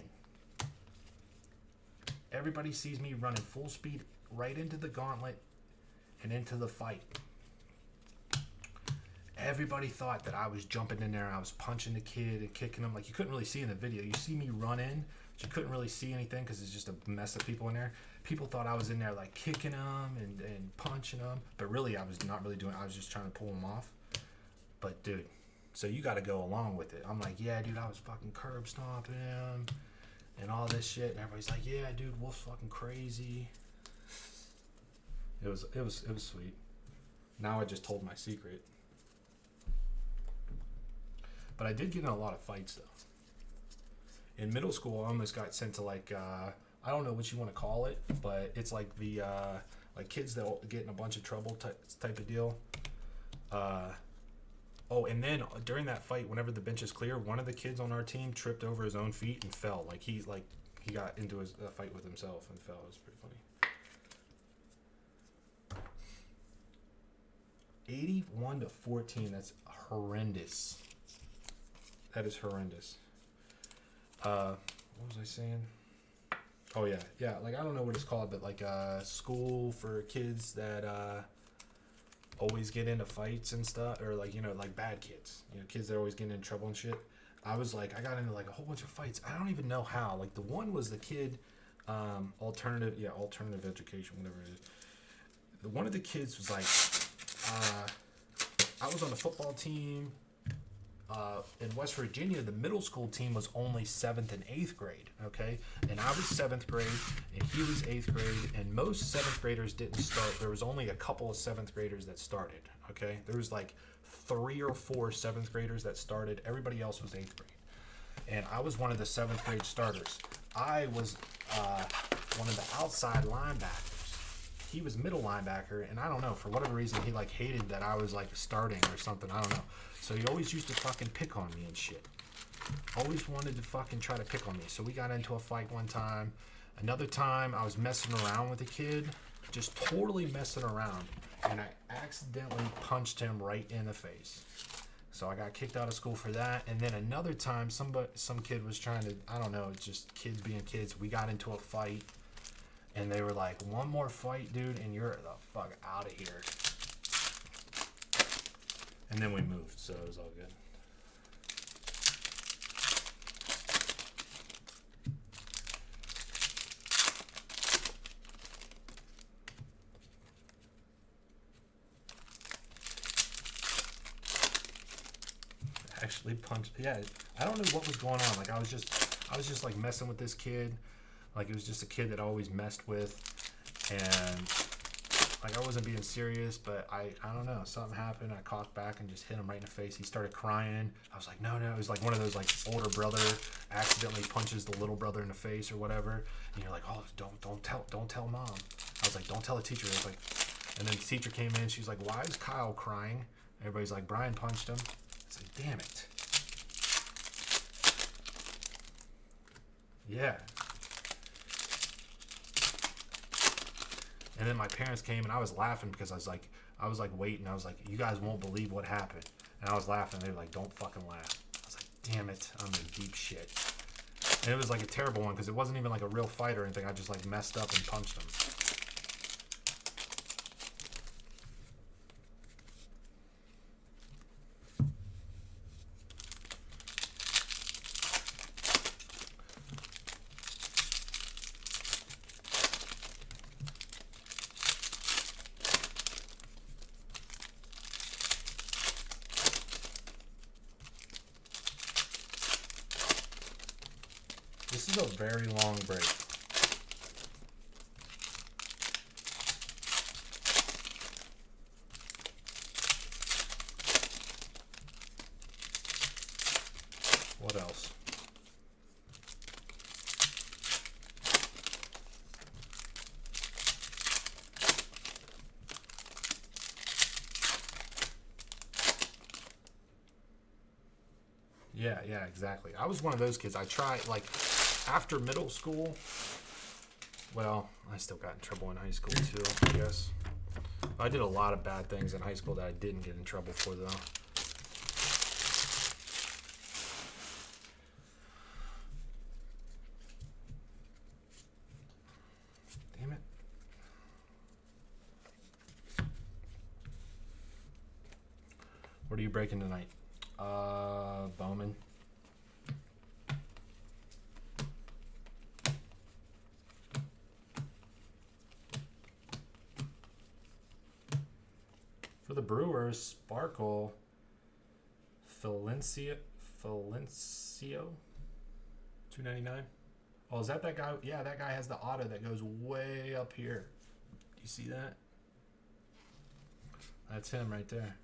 Everybody sees me running full speed right into the gauntlet and into the fight. Everybody thought that I was jumping in there, I was punching the kid and kicking him. Like, you couldn't really see in the video. You see me run in, but you couldn't really see anything because it's just a mess of people in there. People thought I was in there like kicking them and punching them, but really I was not really doing it. I was just trying to pull them off. But dude, so you got to go along with it. I'm like, yeah, dude, I was fucking curb stomping him and all this shit. And everybody's like, yeah, dude, Wolf's fucking crazy. It was sweet. Now I just told my secret. But I did get in a lot of fights though. In middle school, I almost got sent to like I don't know what you want to call it, but it's like the like kids that get in a bunch of trouble type of deal. Oh, and then during that fight, whenever the bench is clear, one of the kids on our team tripped over his own feet and fell. He got into a fight with himself and fell. It was pretty funny. 81-14. That's horrendous. That is horrendous. What was I saying? Oh yeah. Like, I don't know what it's called, but like school for kids that always get into fights and stuff, or like, like bad kids, kids that always get in trouble and shit. I got into like a whole bunch of fights. I don't even know how. Like, the one was the kid, alternative education, whatever it is. One of the kids was like, I was on the football team in West Virginia. The middle school team was only 7th and 8th grade, okay? And I was 7th grade, and he was 8th grade, and most 7th graders didn't start. There was only a couple of 7th graders that started, okay? There was like 3 or 4 7th graders that started. Everybody else was 8th grade. And I was one of the 7th grade starters. I was one of the outside linebackers. He was middle linebacker, and I don't know, for whatever reason, he like hated that I was like starting or something. I don't know. So he always used to fucking pick on me and shit. Always wanted to fucking try to pick on me. So we got into a fight one time. Another time, I was messing around with a kid, just totally messing around, and I accidentally punched him right in the face. So I got kicked out of school for that. And then another time, some kid was trying to, I don't know, just kids being kids. We got into a fight. And they were like, one more fight, dude, and you're the fuck out of here. And then we moved, so it was all good. Actually punched. Yeah, I don't know what was going on. Like, I was just like messing with this kid. Like, it was just a kid that I always messed with, and like, I wasn't being serious, but I don't know, something happened. I cocked back and just hit him right in the face. He started crying. I was like, no. It was like one of those like older brother accidentally punches the little brother in the face or whatever, and you're like, oh, don't tell mom. I was like, don't tell the teacher. I was like, and then the teacher came in. She's like, why is Kyle crying? Everybody's like, Brian punched him. I was like, damn it. Yeah. And then my parents came, and I was laughing because I was like waiting. I was like, you guys won't believe what happened. And I was laughing. They were like, don't fucking laugh. I was like, damn it, I'm in deep shit. And it was like a terrible one because it wasn't even like a real fight or anything. I just like messed up and punched him. This is a very long break. What else? Yeah, exactly. I was one of those kids. I tried, like, after middle school, well, I still got in trouble in high school too, I guess. I did a lot of bad things in high school that I didn't get in trouble for, though. Damn it. What are you breaking tonight? Bowman. For the Brewers, Sparkle, Felencio, $2.99. Oh, is that guy? Yeah, that guy has the auto that goes way up here. Do you see that? That's him right there.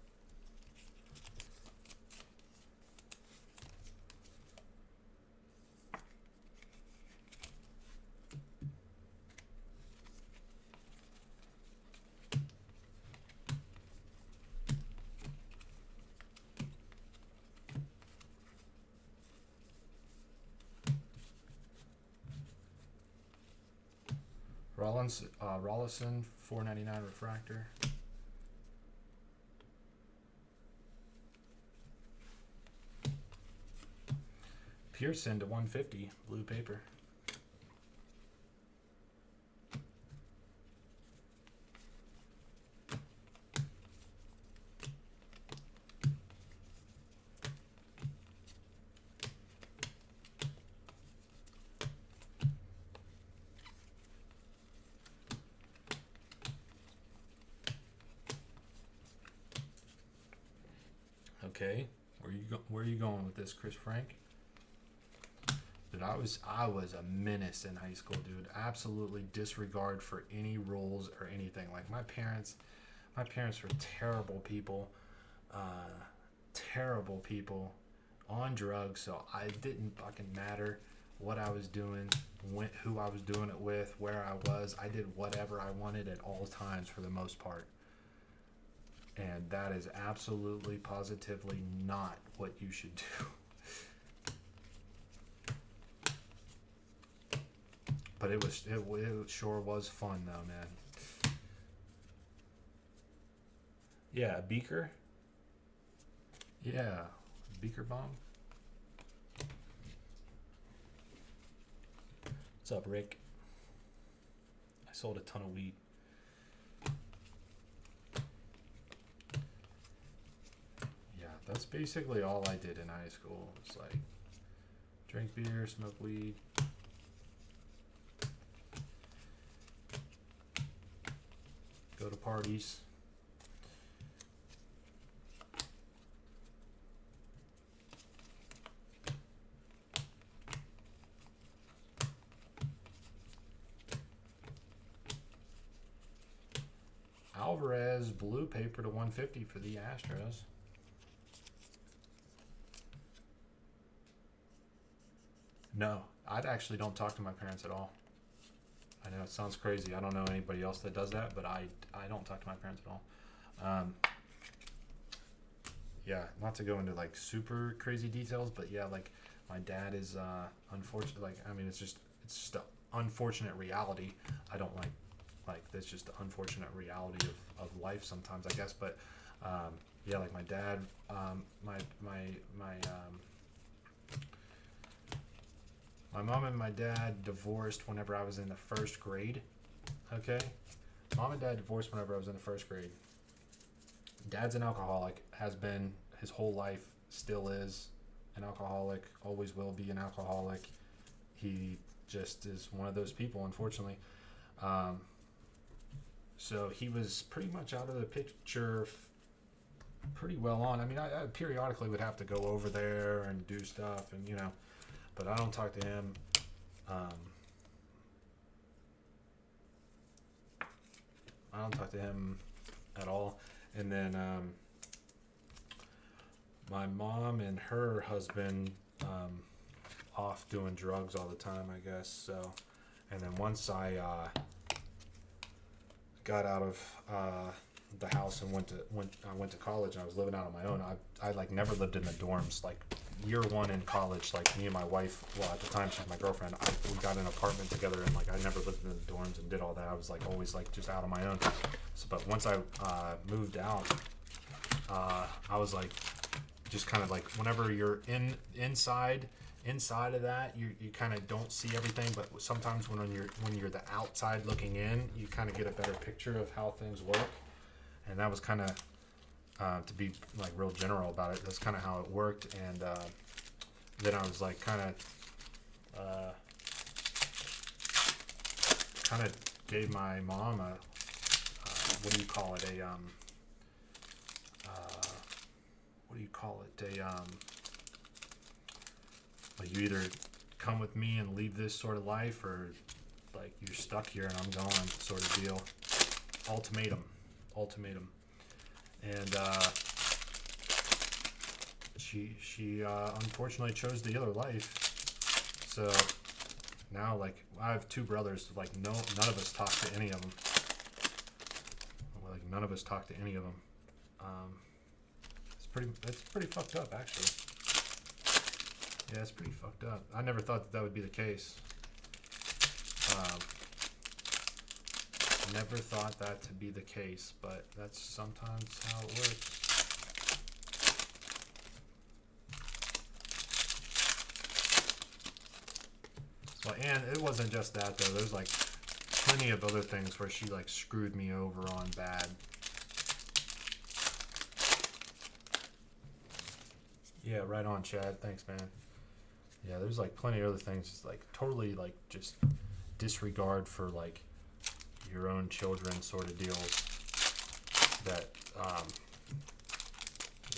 Rollison 499 refractor. Pearson to 150 blue paper. Okay, where are you going with this, Chris Frank? Dude, I was a menace in high school, dude. Absolutely disregard for any rules or anything. Like my parents were terrible people, on drugs. So I didn't fucking matter what I was doing, who I was doing it with, where I was. I did whatever I wanted at all times for the most part. And that is absolutely, positively not what you should do. But it sure was fun though, man. Yeah, Beaker. Yeah, Beaker bomb. What's up, Rick? I sold a ton of weed. Yeah, that's basically all I did in high school. It's like drink beer, smoke weed. Go to parties. Alvarez blue paper to 150 for the Astros. No, I actually don't talk to my parents at all. I know it sounds crazy. I don't know anybody else that does that, but I don't talk to my parents at all. Yeah, not to go into like super crazy details, but yeah, like my dad is unfortunate. Like I mean, it's just an unfortunate reality. I don't like that's just the unfortunate reality of life sometimes, I guess. But yeah, like my dad, my mom and my dad divorced whenever I was in the first grade. Okay? Mom and dad divorced whenever I was in the first grade. Dad's an alcoholic, has been his whole life, still is an alcoholic, always will be an alcoholic. He just is one of those people, unfortunately. So he was pretty much out of the picture pretty well on. I mean, I periodically would have to go over there and do stuff and, but I don't talk to him. I don't talk to him at all. And then my mom and her husband off doing drugs all the time, I guess. So, and then once I got out of the house and I went to college and I was living out on my own. I like never lived in the dorms. Like year one in college, like me and my wife, well at the time she's my girlfriend, we got an apartment together and like I never lived in the dorms and did all that. I was like always like just out on my own. So, but once I moved out, I was like just kind of like whenever you're inside of that, you kind of don't see everything, but sometimes when you're the outside looking in, you kind of get a better picture of how things work. And that was kind of to be like real general about it, that's kind of how it worked. And then I was like kind of gave my mom a what do you call it, like you either come with me and leave this sort of life, or like you're stuck here and I'm gone, sort of deal. Ultimatum. And she unfortunately chose the other life. So now, like, I have two brothers. Like, none of us talk to any of them. Like, none of us talk to any of them. It's pretty fucked up, actually. Yeah, it's pretty fucked up. I never thought that would be the case. Never thought that to be the case, but that's sometimes how it works. Well, and it wasn't just that though. There's like plenty of other things where she like screwed me over on bad. Yeah, right on, Chad. Thanks, man. Yeah, there's like plenty of other things, like totally like just disregard for like your own children sort of deals that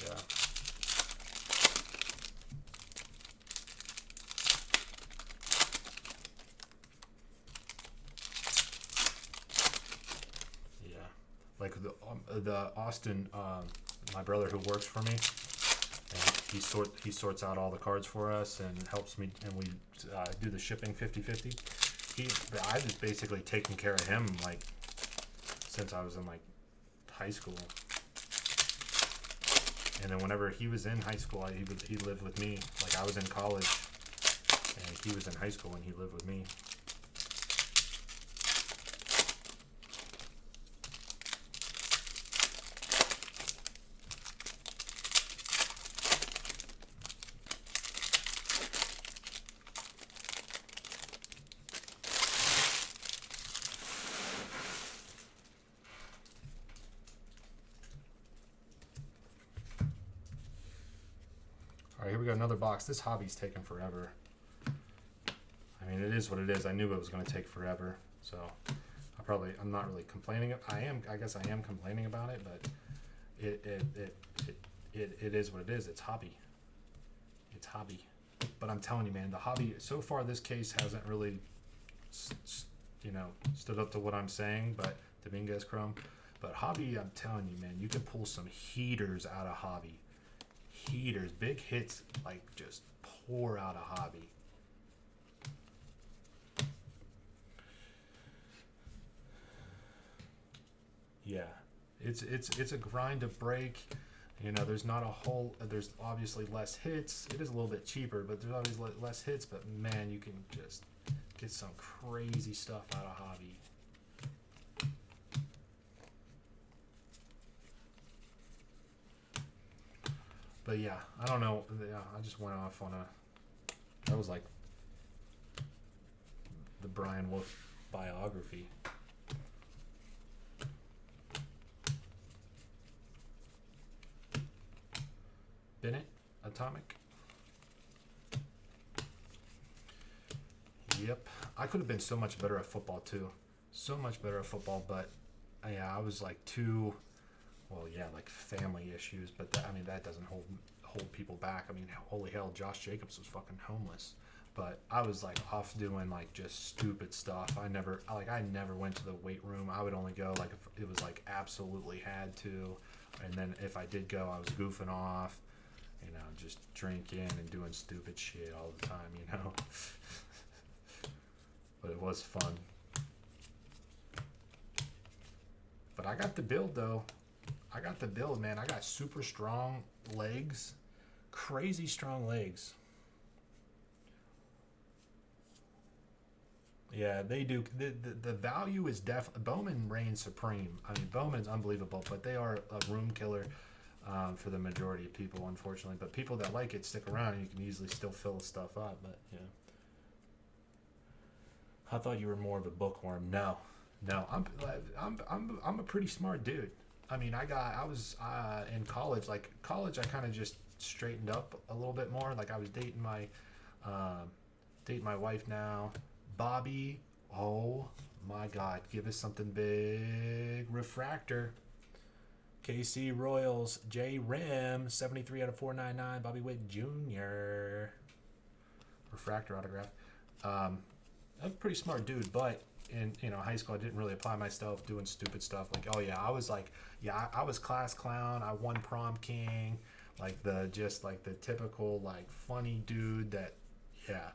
yeah. Yeah, like the Austin, my brother who works for me, and he sorts out all the cards for us and helps me, and we do the shipping 50/50. I just basically taken care of him like since I was in like high school, and then whenever he was in high school, he lived with me. Like I was in college, and he was in high school, and he lived with me. All right, here we go, another box. This hobby's taking forever. I mean, it is what it is. I knew it was going to take forever, so I'm not really complaining. I guess I am complaining about it, but it is what it is. It's hobby. It's hobby. But I'm telling you, man, the hobby so far, this case hasn't really, stood up to what I'm saying. But Dominguez Chrome, but hobby, I'm telling you, man, you can pull some heaters out of hobby. Heaters, big hits, like just pour out of hobby. Yeah, it's a grind to break. There's not a whole. There's obviously less hits. It is a little bit cheaper, but there's always less hits. But man, you can just get some crazy stuff out of hobby. But yeah, I don't know. Yeah, I just went off on that was like the Brian Wolf biography. Bennett, Atomic. Yep, I could have been so much better at football too. So much better at football, but yeah, I was like too. Well, yeah, like family issues, but that doesn't hold people back. I mean, holy hell, Josh Jacobs was fucking homeless, but I was like off doing like just stupid stuff. I never went to the weight room. I would only go like if it was like absolutely had to, and then if I did go, I was goofing off, just drinking and doing stupid shit all the time, But it was fun. But I got the build though. I got the build, man. I got super strong legs. Crazy strong legs. Yeah, they do. The value is definitely... Bowman reigns supreme. I mean, Bowman's unbelievable, but they are a room killer for the majority of people, unfortunately. But people that like it stick around, and you can easily still fill stuff up. But, yeah. I thought you were more of a bookworm. No. I'm a pretty smart dude. I mean, I was in college. Like college, I kind of just straightened up a little bit more. Like I was dating my wife now, Bobby. Oh my God, give us something big. Refractor. KC Royals, J Rim, 73 out of 499. Bobby Witt Jr. Refractor autograph. I'm a pretty smart dude, but in high school, I didn't really apply myself doing stupid stuff. Like, oh yeah, I was class clown. I won prom king, like the typical like funny dude that, yeah.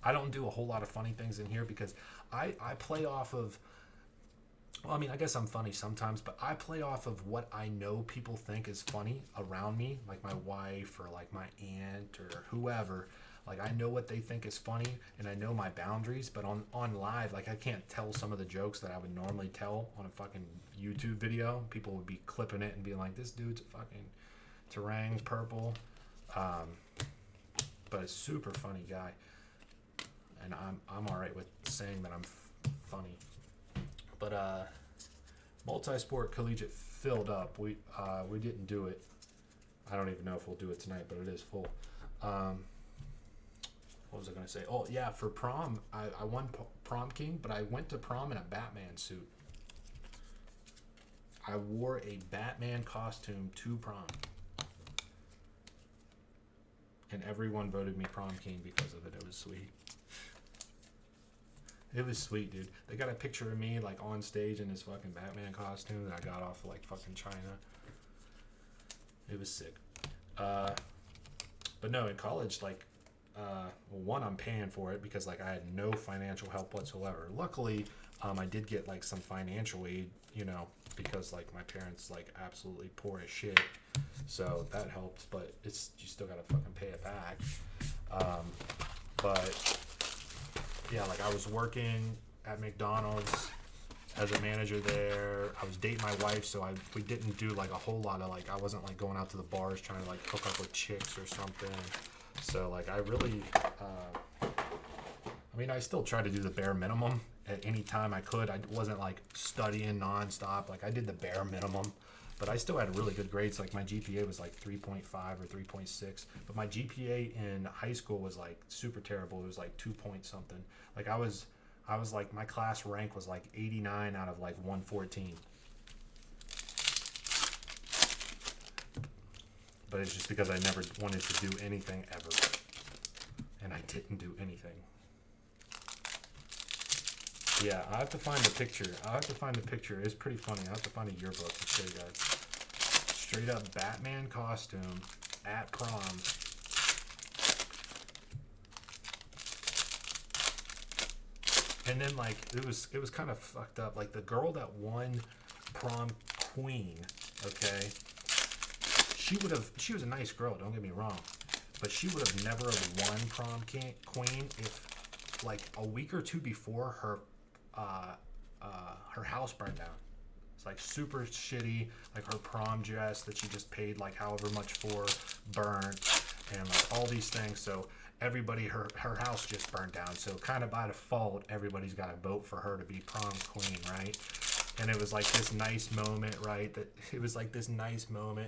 I don't do a whole lot of funny things in here because I play off of. Well, I mean, I guess I'm funny sometimes, but I play off of what I know people think is funny around me, like my wife or like my aunt or whoever. Like, I know what they think is funny, and I know my boundaries, but on live, like, I can't tell some of the jokes that I would normally tell on a fucking YouTube video. People would be clipping it and being like, this dude's a fucking Terang's purple. But a super funny guy. And I'm all right with saying that I'm funny. But multi-sport collegiate filled up. We didn't do it. I don't even know if we'll do it tonight, but it is full. What was I going to say? Oh, yeah, for prom, I won prom king, but I went to prom in a Batman suit. I wore a Batman costume to prom. And everyone voted me prom king because of it. It was sweet. It was sweet, dude. They got a picture of me, like, on stage in this fucking Batman costume that I got off of, like, fucking China. It was sick. But no, in college, like, well, one, I'm paying for it because, like, I had no financial help whatsoever. Luckily, I did get, like, some financial aid, you know, because, like, my parents, like, absolutely poor as shit. So that helped, but you still gotta fucking pay it back. But yeah, like, I was working at McDonald's as a manager there. I was dating my wife, so we didn't do, like, a whole lot of, like, I wasn't, like, going out to the bars trying to, like, hook up with chicks or something. So, like, I really, I mean, I still tried to do the bare minimum at any time I could. I wasn't, like, studying nonstop. Like, I did the bare minimum. But I still had really good grades. Like, my GPA was like 3.5 or 3.6. But my GPA in high school was like super terrible. It was like 2 point something. Like, I was like, my class rank was like 89 out of like 114. But it's just because I never wanted to do anything ever. And I didn't do anything. Yeah, I have to find the picture. It's pretty funny. I have to find a yearbook to show you guys. Straight up Batman costume at prom. And then, like, it was kind of fucked up. Like, the girl that won prom queen, okay, she was a nice girl, don't get me wrong, but she would have never have won prom queen if, like, a week or two before her house burned down. It's like super shitty. Like, her prom dress that she just paid like however much for burned, and like all these things. So everybody, her house just burned down. So kind of by default, everybody's got to vote for her to be prom queen, right? And it was like this nice moment, right?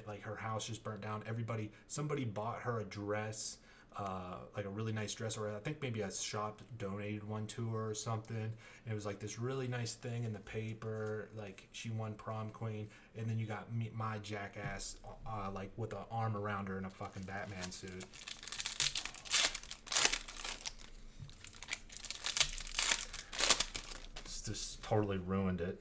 Like, her house just burnt down. Somebody bought her a dress. Like a really nice dress, or I think maybe a shop donated one to her or something. And it was like this really nice thing in the paper, like she won prom queen. And then you got my jackass, like with an arm around her in a fucking Batman suit. It's just totally ruined it.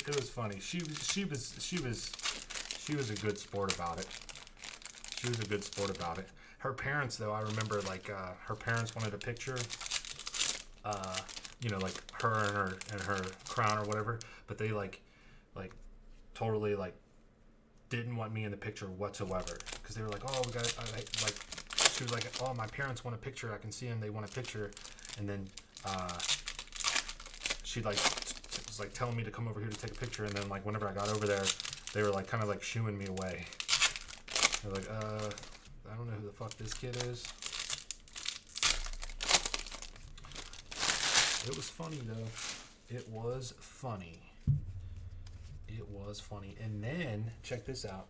It was funny. She was a good sport about it. Her parents, though, I remember, like, her parents wanted a picture, you know, like her and her crown or whatever, but they like totally like didn't want me in the picture whatsoever, because they were like, oh, we got like, she was like, oh, my parents want a picture. I can see them. They want a picture. And then she like was like telling me to come over here to take a picture, and then like whenever I got over there, they were like kind of like shooing me away. They're like, I don't know who the fuck this kid is. It was funny though. It was funny. And then check this out.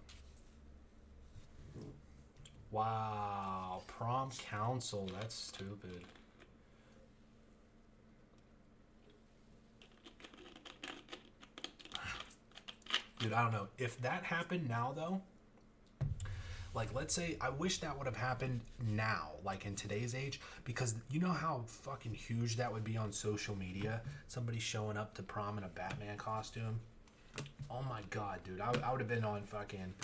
Wow, prom council. That's stupid. Dude, I don't know. If that happened now, though, Like, let's say, I wish that would have happened now, like in today's age, because you know how fucking huge that would be on social media? Somebody showing up to prom in a Batman costume. Oh my god, dude. I would have been on fucking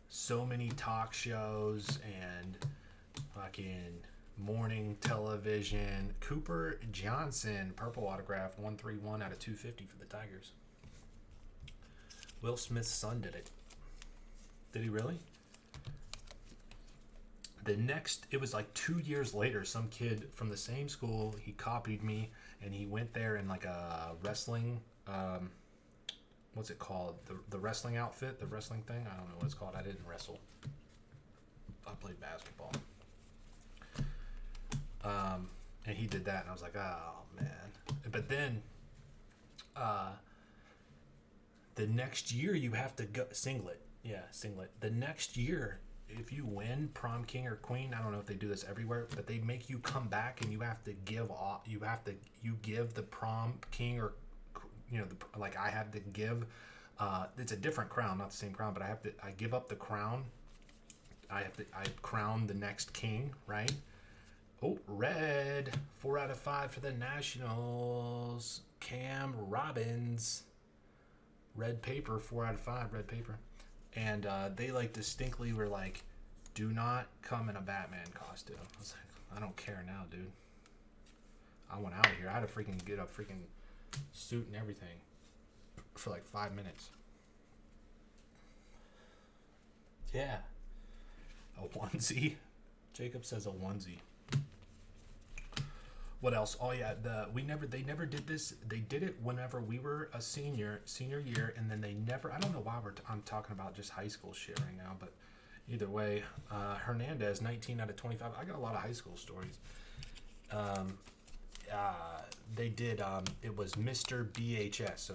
so many talk shows and fucking morning television. Cooper Johnson, purple autograph, 131 out of 250 for the Tigers. Will Smith's son did it. Did he really? It was like 2 years later, some kid from the same school, he copied me, and he went there in like a wrestling, what's it called? The wrestling outfit, the wrestling thing? I don't know what it's called. I didn't wrestle. I played basketball. And he did that, and I was like, oh, man. But then, the next year you have to go, singlet. Yeah, singlet. The next year, if you win prom king or queen, I don't know if they do this everywhere, but they make you come back and you have to give off, you give the prom king or, like I had to give, it's a different crown, not the same crown, but I give up the crown. I crown the next king, right? Oh, red, 4 out of 5 for the Nationals. Cam Robbins, red paper, 4 out of 5, red paper. And they like distinctly were like, do not come in a Batman costume. I was like, I don't care now, dude. I went out of here. I had to freaking get a freaking suit and everything for like 5 minutes. Yeah. A onesie. Jacob says a onesie. What else? Oh yeah, they never did this. They did it whenever we were a senior year, and then they never. I don't know why I'm talking about just high school shit right now, but either way, Hernandez, 19 out of 25. I got a lot of high school stories. They did. It was Mr. BHS, so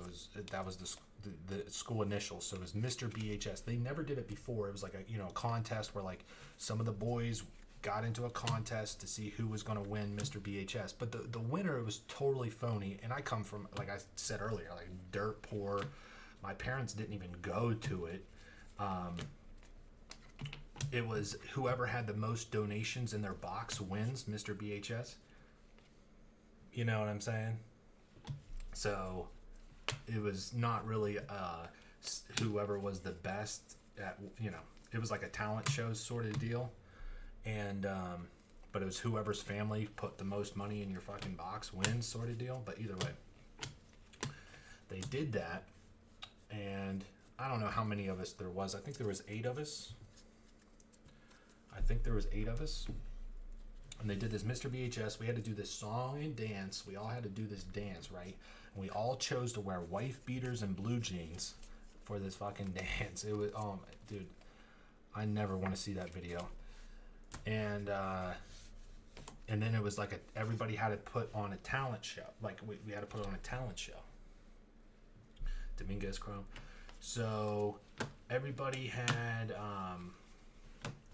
that was the school initials. So it was Mr. BHS. They never did it before. It was like a contest where like some of the boys got into a contest to see who was going to win Mr. BHS, but the winner was totally phony. And I come from, like I said earlier, like dirt poor. My parents didn't even go to it. It was whoever had the most donations in their box wins Mr. BHS. You know what I'm saying? So it was not really whoever was the best at, it was like a talent show sort of deal. And but it was whoever's family put the most money in your fucking box wins sort of deal. But either way, they did that, and I don't know how many of us there was. I think there was 8 of us. And they did this Mr. BHS. We had to do this song and dance. We all had to do this dance, right? And we all chose to wear wife beaters and blue jeans for this fucking dance. It was, dude, I never want to see that video. And then it was like everybody had to put on a talent show. Like we had to put on a talent show. Dominguez Chrome. So everybody had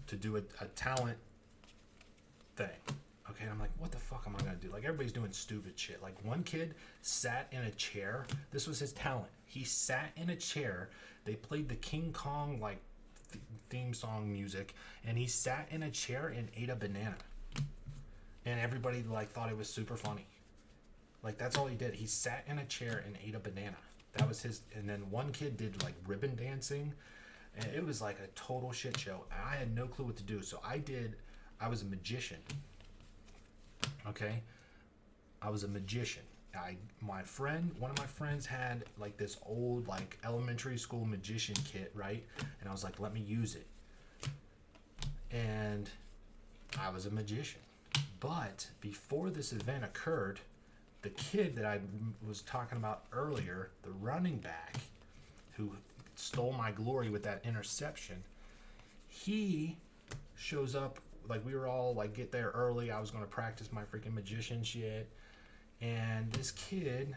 to do a talent thing. Okay, and I'm like, what the fuck am I gonna do? Like everybody's doing stupid shit. Like one kid sat in a chair. This was his talent. He sat in a chair. They played the King Kong like theme song music, and he sat in a chair and ate a banana, and everybody like thought it was super funny. Like that's all he did. He sat in a chair and ate a banana. That was his. And then one kid did like ribbon dancing, and it was like a total shit show. I had no clue what to do, so I was a magician. Okay, I was a magician. One of my friends had like this old like elementary school magician kit, right? And I was like, let me use it. And I was a magician. But before this event occurred, the kid that I was talking about earlier, the running back who stole my glory with that interception, he shows up. Like we were all like get there early. I was going to practice my freaking magician shit. And this kid,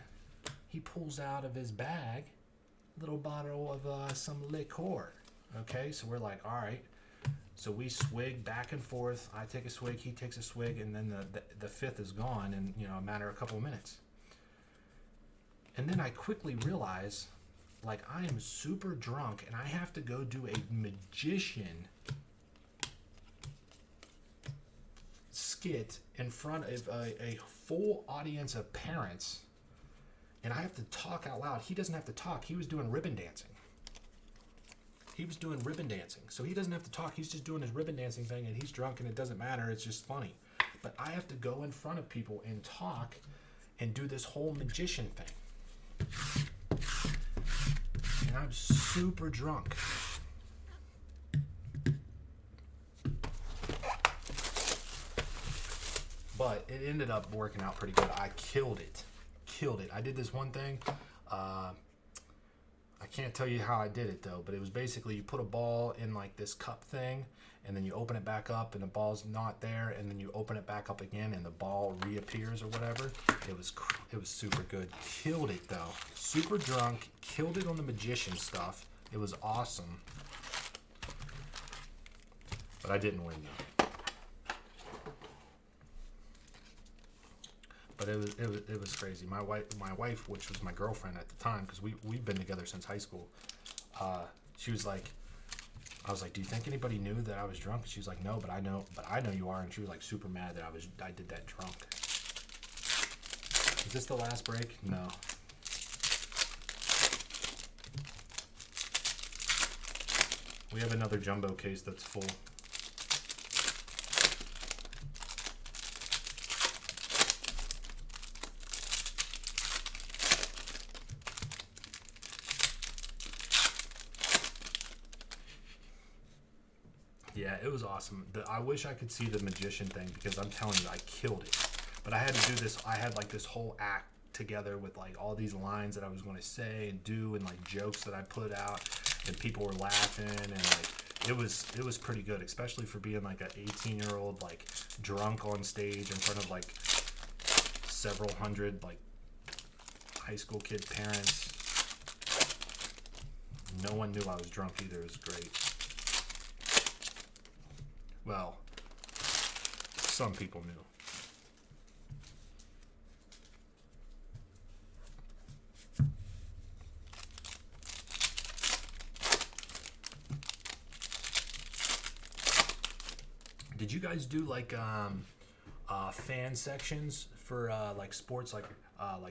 he pulls out of his bag a little bottle of some liqueur. Okay, so we're like, all right. So we swig back and forth. I take a swig, he takes a swig, and then the fifth is gone in a matter of a couple of minutes. And then I quickly realize, like, I am super drunk, and I have to go do a magician skit in front of a full audience of parents, and I have to talk out loud. He doesn't have to talk. He was doing ribbon dancing. So he doesn't have to talk. He's just doing his ribbon dancing thing, and he's drunk, and it doesn't matter. It's just funny. But I have to go in front of people and talk and do this whole magician thing. And I'm super drunk. But it ended up working out pretty good. I killed it. I did this one thing. I can't tell you how I did it though, but it was basically you put a ball in like this cup thing, and then you open it back up and the ball's not there, and then you open it back up again and the ball reappears or whatever. It was super good. Killed it though. Super drunk. Killed it on the magician stuff. It was awesome. But I didn't win though. But it was crazy. My wife, which was my girlfriend at the time, because we've been together since high school. She was like, I was like, do you think anybody knew that I was drunk? She was like, no, but I know you are. And she was like super mad that I did that drunk. Is this the last break? No. We have another jumbo case that's full. Yeah, it was awesome. I wish I could see the magician thing, because I'm telling you, I killed it. But I had to do this. I had like this whole act together with like all these lines that I was going to say and do, and like jokes that I put out, and people were laughing, and like it was pretty good, especially for being like an 18-year-old like drunk on stage in front of like several hundred like high school kid parents. No one knew I was drunk either. It was great. Well, some people knew. Did you guys do like fan sections for like sports, like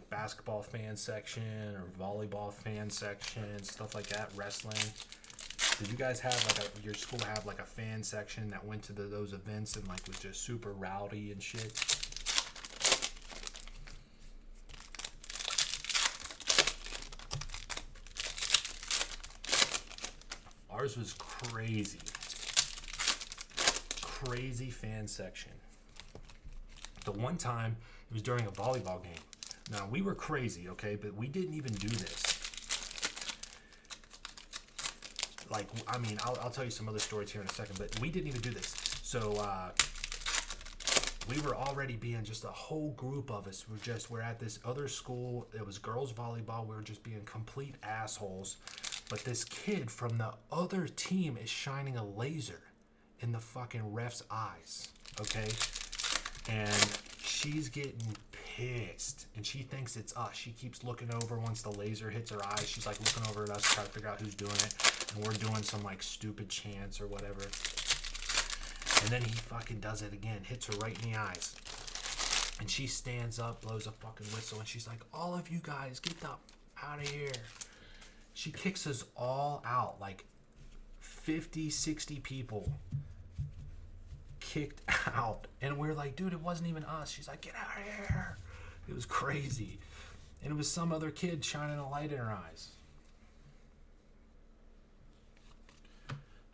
basketball fan section or volleyball fan section, stuff like that, wrestling? Did you guys have like your school have like a fan section that went to those events and like was just super rowdy and shit? Ours was crazy. Crazy fan section. The one time it was during a volleyball game. Now we were crazy, okay, but we didn't even do this. Like, I mean, I'll tell you some other stories here in a second, but we didn't even do this. So we were already being just a whole group of us. We're at this other school. It was girls volleyball. We were just being complete assholes. But this kid from the other team is shining a laser in the fucking ref's eyes, okay? And she's getting pissed, and she thinks it's us. She keeps looking over once the laser hits her eyes. She's like looking over at us, trying to figure out who's doing it, and we're doing some like stupid chants or whatever. And then he fucking does it again, hits her right in the eyes, and she stands up, blows a fucking whistle, and she's like, all of you guys, get the out of here. She kicks us all out, like 50, 60 people kicked out, and we're like, dude, it wasn't even us. She's like, get out of here. It was crazy. And it was some other kid shining a light in her eyes.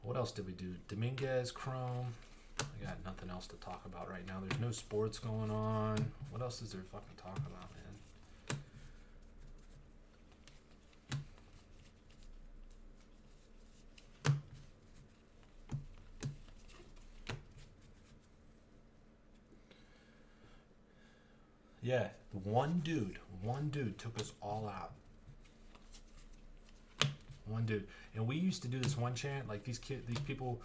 What else did we do? Dominguez, Chrome. I got nothing else to talk about right now. There's no sports going on. What else is there to fucking talk about, man? Yeah, one dude took us all out. One dude. And we used to do this one chant, like these people,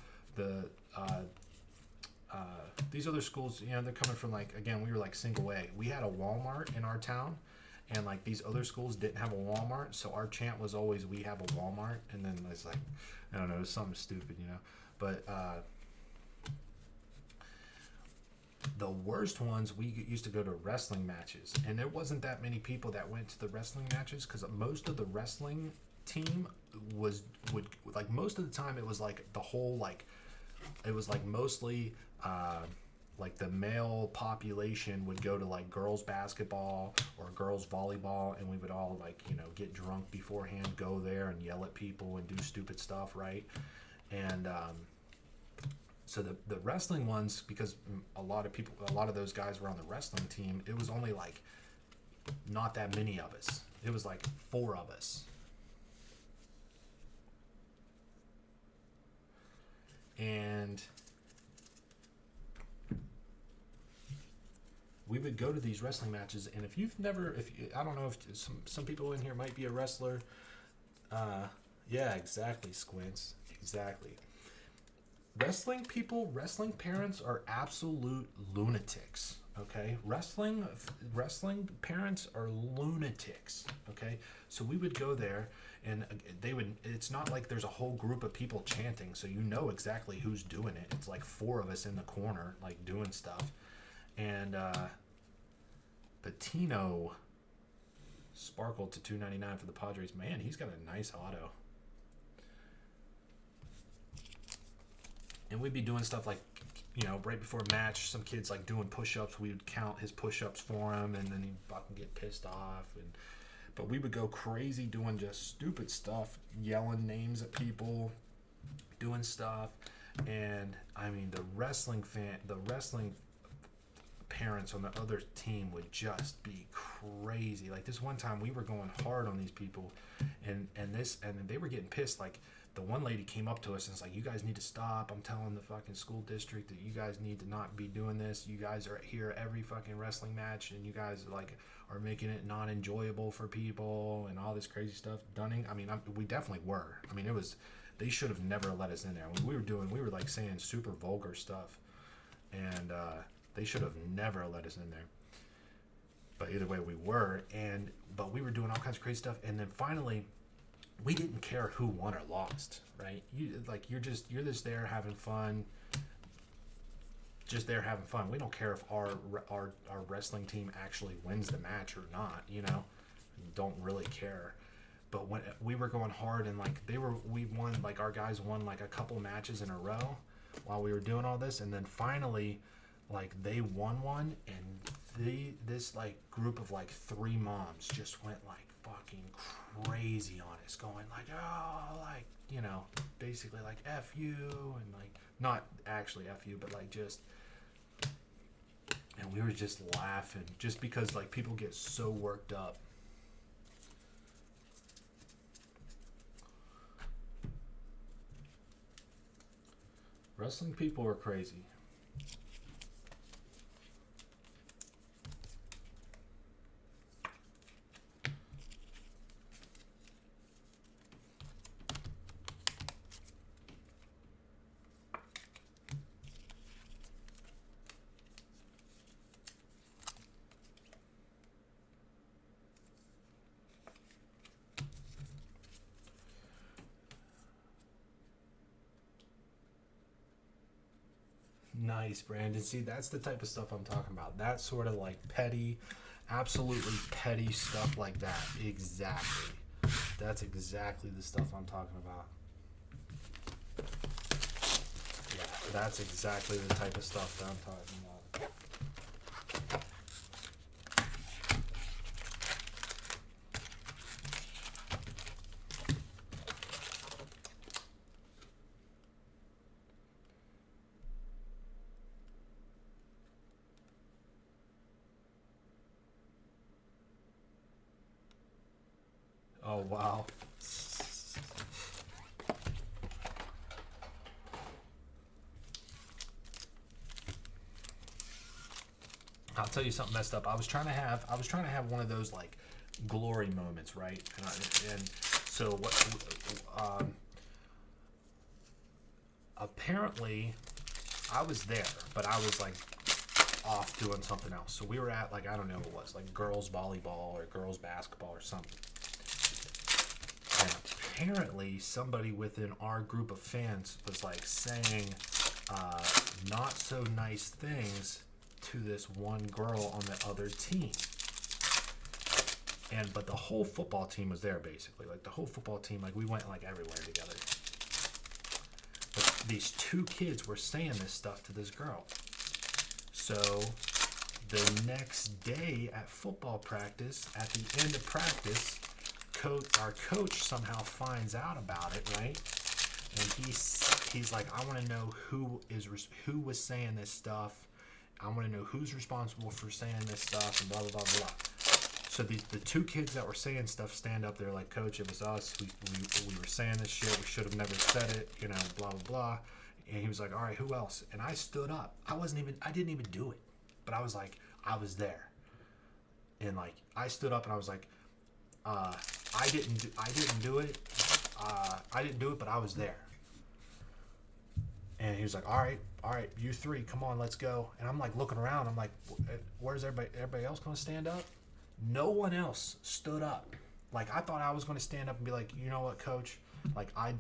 these other schools, you know, they're coming from like, again, we were like single A. We had a Walmart in our town, and like these other schools didn't have a Walmart, so our chant was always, we have a Walmart. And then it's like, I don't know, it's something stupid, you know. But The worst ones, we used to go to wrestling matches, and there wasn't that many people that went to the wrestling matches because most of the wrestling team would like most of the time it was like the whole like it was like mostly like the male population would go to like girls basketball or girls volleyball, and we would all like, you know, get drunk beforehand, go there and yell at people and do stupid stuff, right? And so the wrestling ones, because a lot of those guys were on the wrestling team, it was only like not that many of us. It was like 4 of us. And we would go to these wrestling matches, and if you've never, I don't know if some people in here might be a wrestler. Yeah, exactly, Squints, exactly. Wrestling parents are absolute lunatics. Okay, wrestling parents are lunatics. Okay, so we would go there, and they would. It's not like there's a whole group of people chanting, so you know exactly who's doing it. It's like 4 of us in the corner, like doing stuff, and Patino sparkled to $2.99 for the Padres. Man, he's got a nice auto. And we'd be doing stuff like, you know, right before a match, some kids like doing push-ups. We would count his push-ups for him, and then he'd fucking get pissed off. But we would go crazy doing just stupid stuff, yelling names at people, doing stuff. And I mean, the wrestling parents on the other team would just be crazy. Like this one time, we were going hard on these people, and they were getting pissed. Like, the one lady came up to us and was like, "You guys need to stop. I'm telling the fucking school district that you guys need to not be doing this. You guys are here every fucking wrestling match, and you guys like are making it non-enjoyable for people and all this crazy stuff." Dunning, I mean, we definitely were. I mean, they should have never let us in there. When we were like saying super vulgar stuff, and they should have never let us in there. But either way, we were, but we were doing all kinds of crazy stuff, and then finally, we didn't care who won or lost, right? You're just there having fun. Just there having fun. We don't care if our wrestling team actually wins the match or not, you know. Don't really care. But when we were going hard, and like we won, like our guys won like a couple matches in a row while we were doing all this, and then finally, like they won one, and this like group of like 3 moms just went like fucking crazy on us, going like, oh, like, you know, basically like F you, and like not actually F you, but like just, and we were just laughing just because like people get so worked up. Wrestling people are crazy. Nice, Brandon. See, that's the type of stuff I'm talking about. That sort of like petty, absolutely petty stuff like that. Exactly. That's exactly the stuff I'm talking about. Yeah, that's exactly the type of stuff that I'm talking about. Oh, wow. I'll tell you something messed up. I was trying to have one of those like glory moments, right? And so what? Apparently, I was there, but I was like off doing something else. So we were at like, I don't know what it was, like girls volleyball or girls basketball or something. And apparently somebody within our group of fans was like saying not so nice things to this one girl on the other team. But the whole football team was there, basically. Like, the whole football team, like, we went, like, everywhere together. But these two kids were saying this stuff to this girl. So the next day at football practice, at the end of practice, our coach somehow finds out about it, right? And he's like, I want to know who was saying this stuff. I want to know who's responsible for saying this stuff, and blah, blah, blah, blah. So the two kids that were saying stuff stand up there like, Coach, it was us. We were saying this shit. We should have never said it, you know, blah, blah, blah. And he was like, all right, who else? And I stood up. I didn't even do it. But I was like, I was there. And like, I stood up and I was like, I didn't do it. I didn't do it, but I was there. And he was like, all right, you three, come on, let's go. And I'm like looking around. I'm like, where's everybody else going to stand up? No one else stood up. Like, I thought I was going to stand up and be like, you know what, Coach? Like, I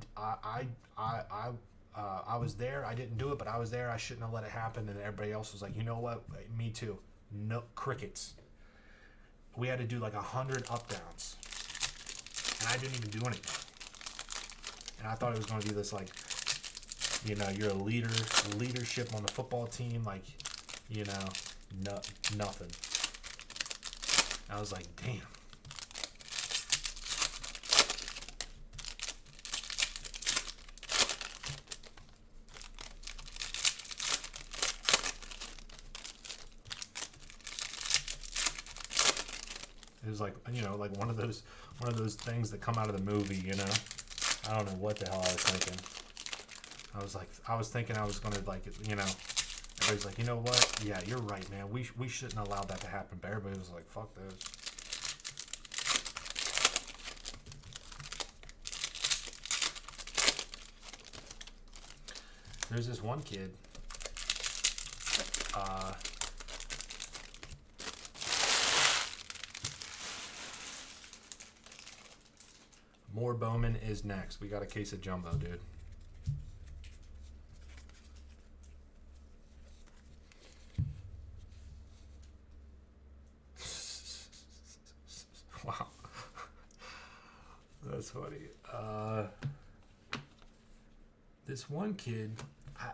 was there. I didn't do it, but I was there. I shouldn't have let it happen. And everybody else was like, you know what? Me too. No crickets. We had to do like 100 up downs, and I didn't even do anything. And I thought it was going to be this, like, you know, you're a leadership on the football team, like, you know, nothing. I was like, damn. It was like, you know, like one of those things that come out of the movie, you know. I don't know what the hell I was thinking. I was thinking I was gonna, like, you know, everybody's like, you know what? Yeah, you're right, man. We shouldn't allow that to happen. But everybody was like, fuck this. There's this one kid. More Bowman is next. We got a case of jumbo, dude. Wow. That's funny. This one kid,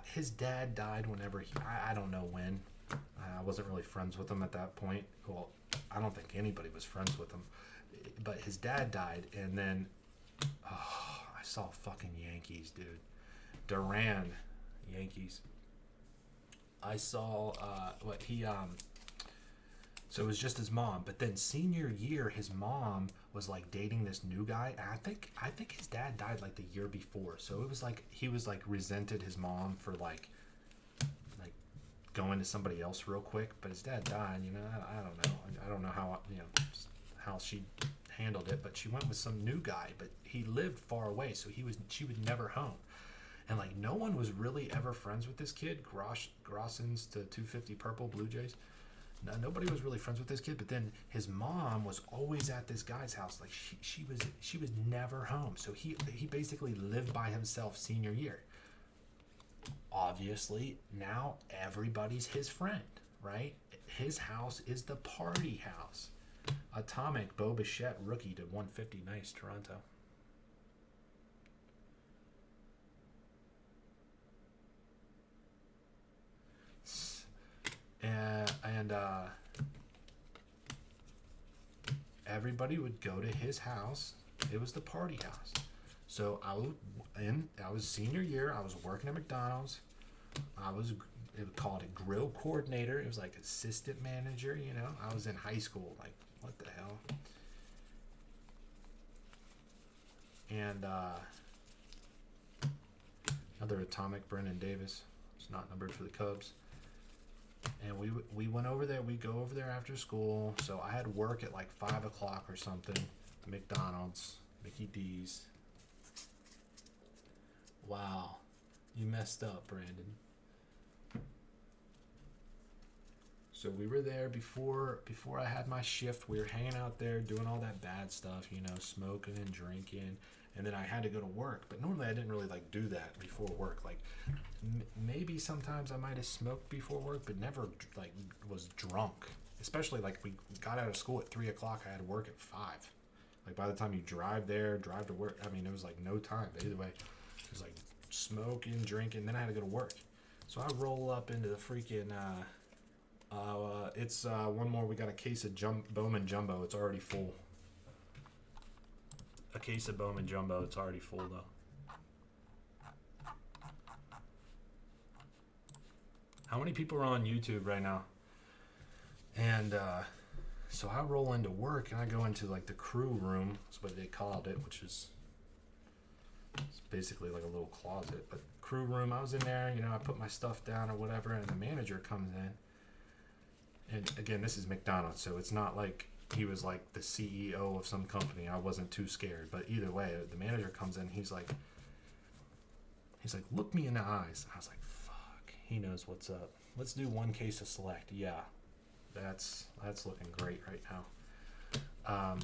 his dad died whenever I don't know when. I wasn't really friends with him at that point. Well, I don't think anybody was friends with him. But his dad died, and then I saw fucking Yankees, dude. Duran, Yankees. I saw so it was just his mom, but then senior year his mom was like dating this new guy, and I think his dad died like the year before. So it was like he was like resented his mom for like going to somebody else real quick, but his dad died, you know. I don't know. I don't know how, you know, how she handled it, but she went with some new guy, but he lived far away, so she was never home. And like no one was really ever friends with this kid. Grossens to 250 Purple Blue Jays. No, nobody was really friends with this kid, but then his mom was always at this guy's house. Like she was never home. So he basically lived by himself senior year. Obviously, now everybody's his friend, right? His house is the party house. Atomic Bo Bichette rookie to 150. Nice, Toronto. And everybody would go to his house. It was the party house. So I was senior year. I was working at McDonald's. It would call it a grill coordinator. It was like assistant manager. You know, I was in high school. Like, what the hell? And another Atomic Brennan Davis. It's not numbered for the Cubs. And we went over there. We go over there after school. So I had work at like 5 o'clock or something. McDonald's, Mickey D's. Wow, you messed up, Brandon. So we were there before I had my shift. We were hanging out there doing all that bad stuff, you know, smoking and drinking. And then I had to go to work. But normally I didn't really like do that before work. Like maybe sometimes I might have smoked before work, but never like was drunk. Especially like we got out of school at 3 o'clock. I had work at 5. Like by the time you drive to work, I mean it was like no time. But either way, it was like smoking, drinking. Then I had to go to work. So I roll up into the freaking. It's one more. We got a case of Bowman Jumbo. It's already full. A case of Bowman Jumbo. It's already full though. How many people are on YouTube right now? And so I roll into work and I go into like the crew room. That's what they called it, which is it's basically like a little closet. But crew room, I was in there. You know, I put my stuff down or whatever, and the manager comes in. And again, this is McDonald's, so it's not like he was like the CEO of some company. I wasn't too scared. But either way, the manager comes in. He's like, look me in the eyes. I was like, fuck, he knows what's up. Let's do one case of select. Yeah, that's looking great right now.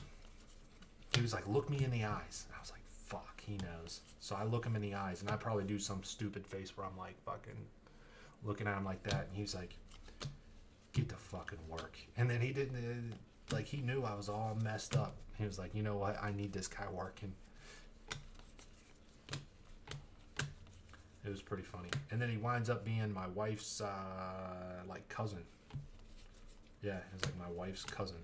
He was like, look me in the eyes. I was like, fuck, he knows. So I look him in the eyes, and I probably do some stupid face where I'm like fucking looking at him like that, and he's like, get to fucking work. And then he didn't, like, he knew I was all messed up. He was like, you know what, I need this guy working. It was pretty funny. And then he winds up being my wife's like cousin. Yeah, it was like my wife's cousin.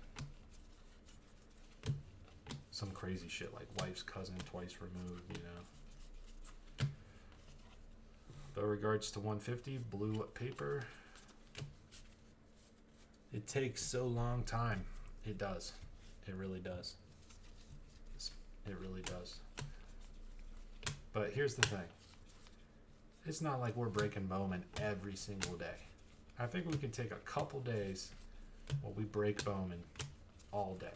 Some crazy shit like wife's cousin twice removed, you know. But regards to 150 blue paper, it takes so long time. It does. It really does. It really does. But here's the thing. It's not like we're breaking Bowman every single day. I think we can take a couple days while we break Bowman all day.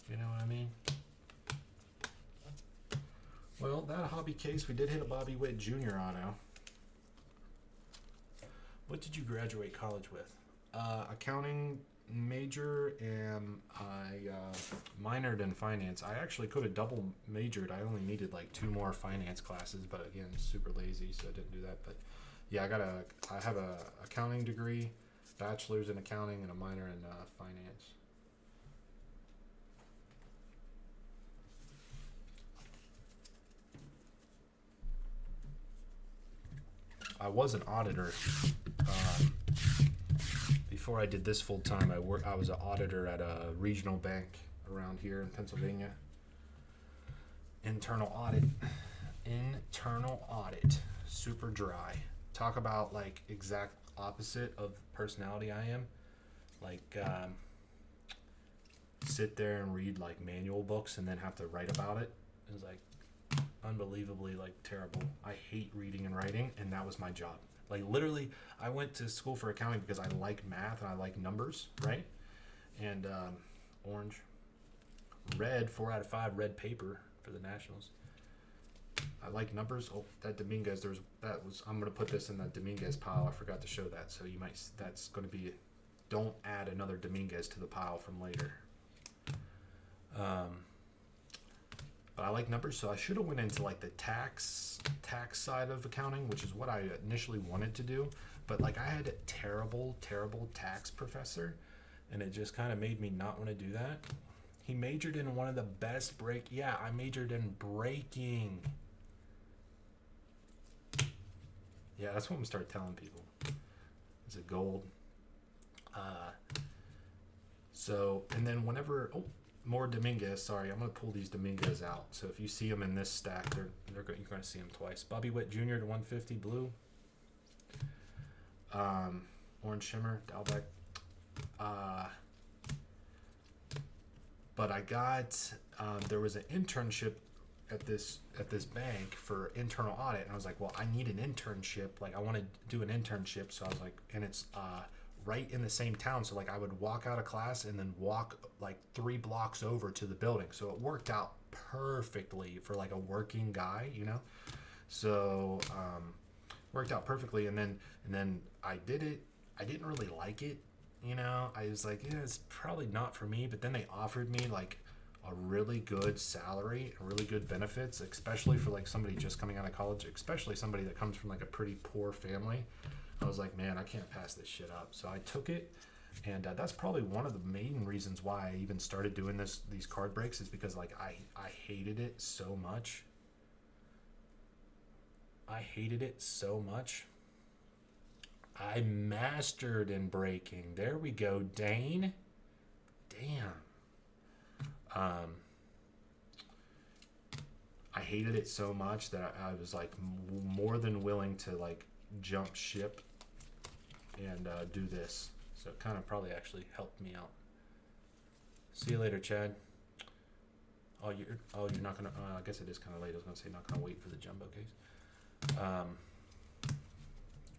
You know what I mean? Well, that hobby case, we did hit a Bobby Witt Jr. auto. What did you graduate college with? Accounting major, and I minored in finance. I actually could have double majored. I only needed like 2 more finance classes, but again, super lazy, so I didn't do that. But yeah, I have a accounting degree, bachelor's in accounting, and a minor in finance. I was an auditor. Before I did this full time, I was an auditor at a regional bank around here in Pennsylvania. Internal audit, super dry. Talk about like exact opposite of personality I am. Like sit there and read like manual books and then have to write about it. It was like unbelievably like terrible. I hate reading and writing, and that was my job. Like literally, I went to school for accounting because I like math and I like numbers, right? And orange, red, 4 out of 5, red paper for the Nationals. I like numbers. Oh, that Dominguez, I'm gonna put this in the Dominguez pile. I forgot to show that, so that's gonna be. Don't add another Dominguez to the pile from later. But I like numbers, so I should have went into like the tax side of accounting, which is what I initially wanted to do. But like I had a terrible tax professor, and it just kind of made me not want to do that. He majored in one of the best I majored in braking. Yeah, that's what I'm gonna start telling people. Is it gold? So, and then whenever more Dominguez. Sorry, I'm gonna pull these Dominguez out. So if you see them in this stack, you're gonna see them twice. Bobby Witt Jr. to 150 blue. Orange shimmer, Dalbec. But I got there was an internship at this bank for internal audit, and I was like, well, I need an internship. Like I want to do an internship, so I was like, and it's right in the same town, so like I would walk out of class and then walk like 3 blocks over to the building, so it worked out perfectly for like a working guy, you know. So worked out perfectly, and then I did it. I didn't really like it, you know. I was like, yeah, it's probably not for me. But then they offered me like a really good salary, really good benefits, especially for like somebody just coming out of college, especially somebody that comes from like a pretty poor family. I was like, man, I can't pass this shit up. So I took it, and that's probably one of the main reasons why I even started doing these card breaks, is because like I hated it so much. I hated it so much. I mastered in breaking. There we go, Dane. Damn. I hated it so much that I was like more than willing to like jump ship and do this. So it kind of probably actually helped me out. See you later, Chad. You're not gonna. I guess it is kind of late. I was gonna say not gonna wait for the jumbo case.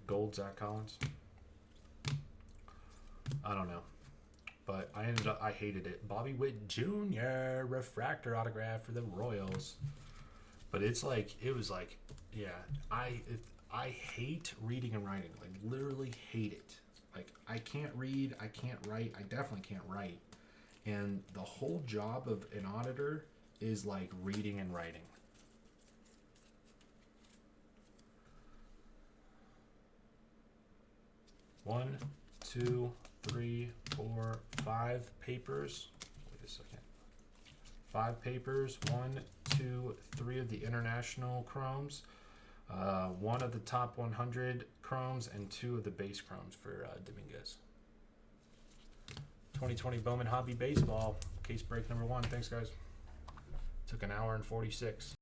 Gold Zach Collins. I don't know, but I hated it. Bobby Witt Jr. refractor autograph for the Royals. But it was like, yeah, I hate reading and writing. Like literally hate it. Like I can't read, I can't write, I definitely can't write. And the whole job of an auditor is like reading and writing. One, two, three, four, 5 papers. Wait a second. 5 papers. 1, 2, 3 of the international chromes. 1 of the top 100 chromes and 2 of the base chromes for Dominguez. 2020 Bowman Hobby Baseball. Case break number 1. Thanks, guys. Took an hour and 46.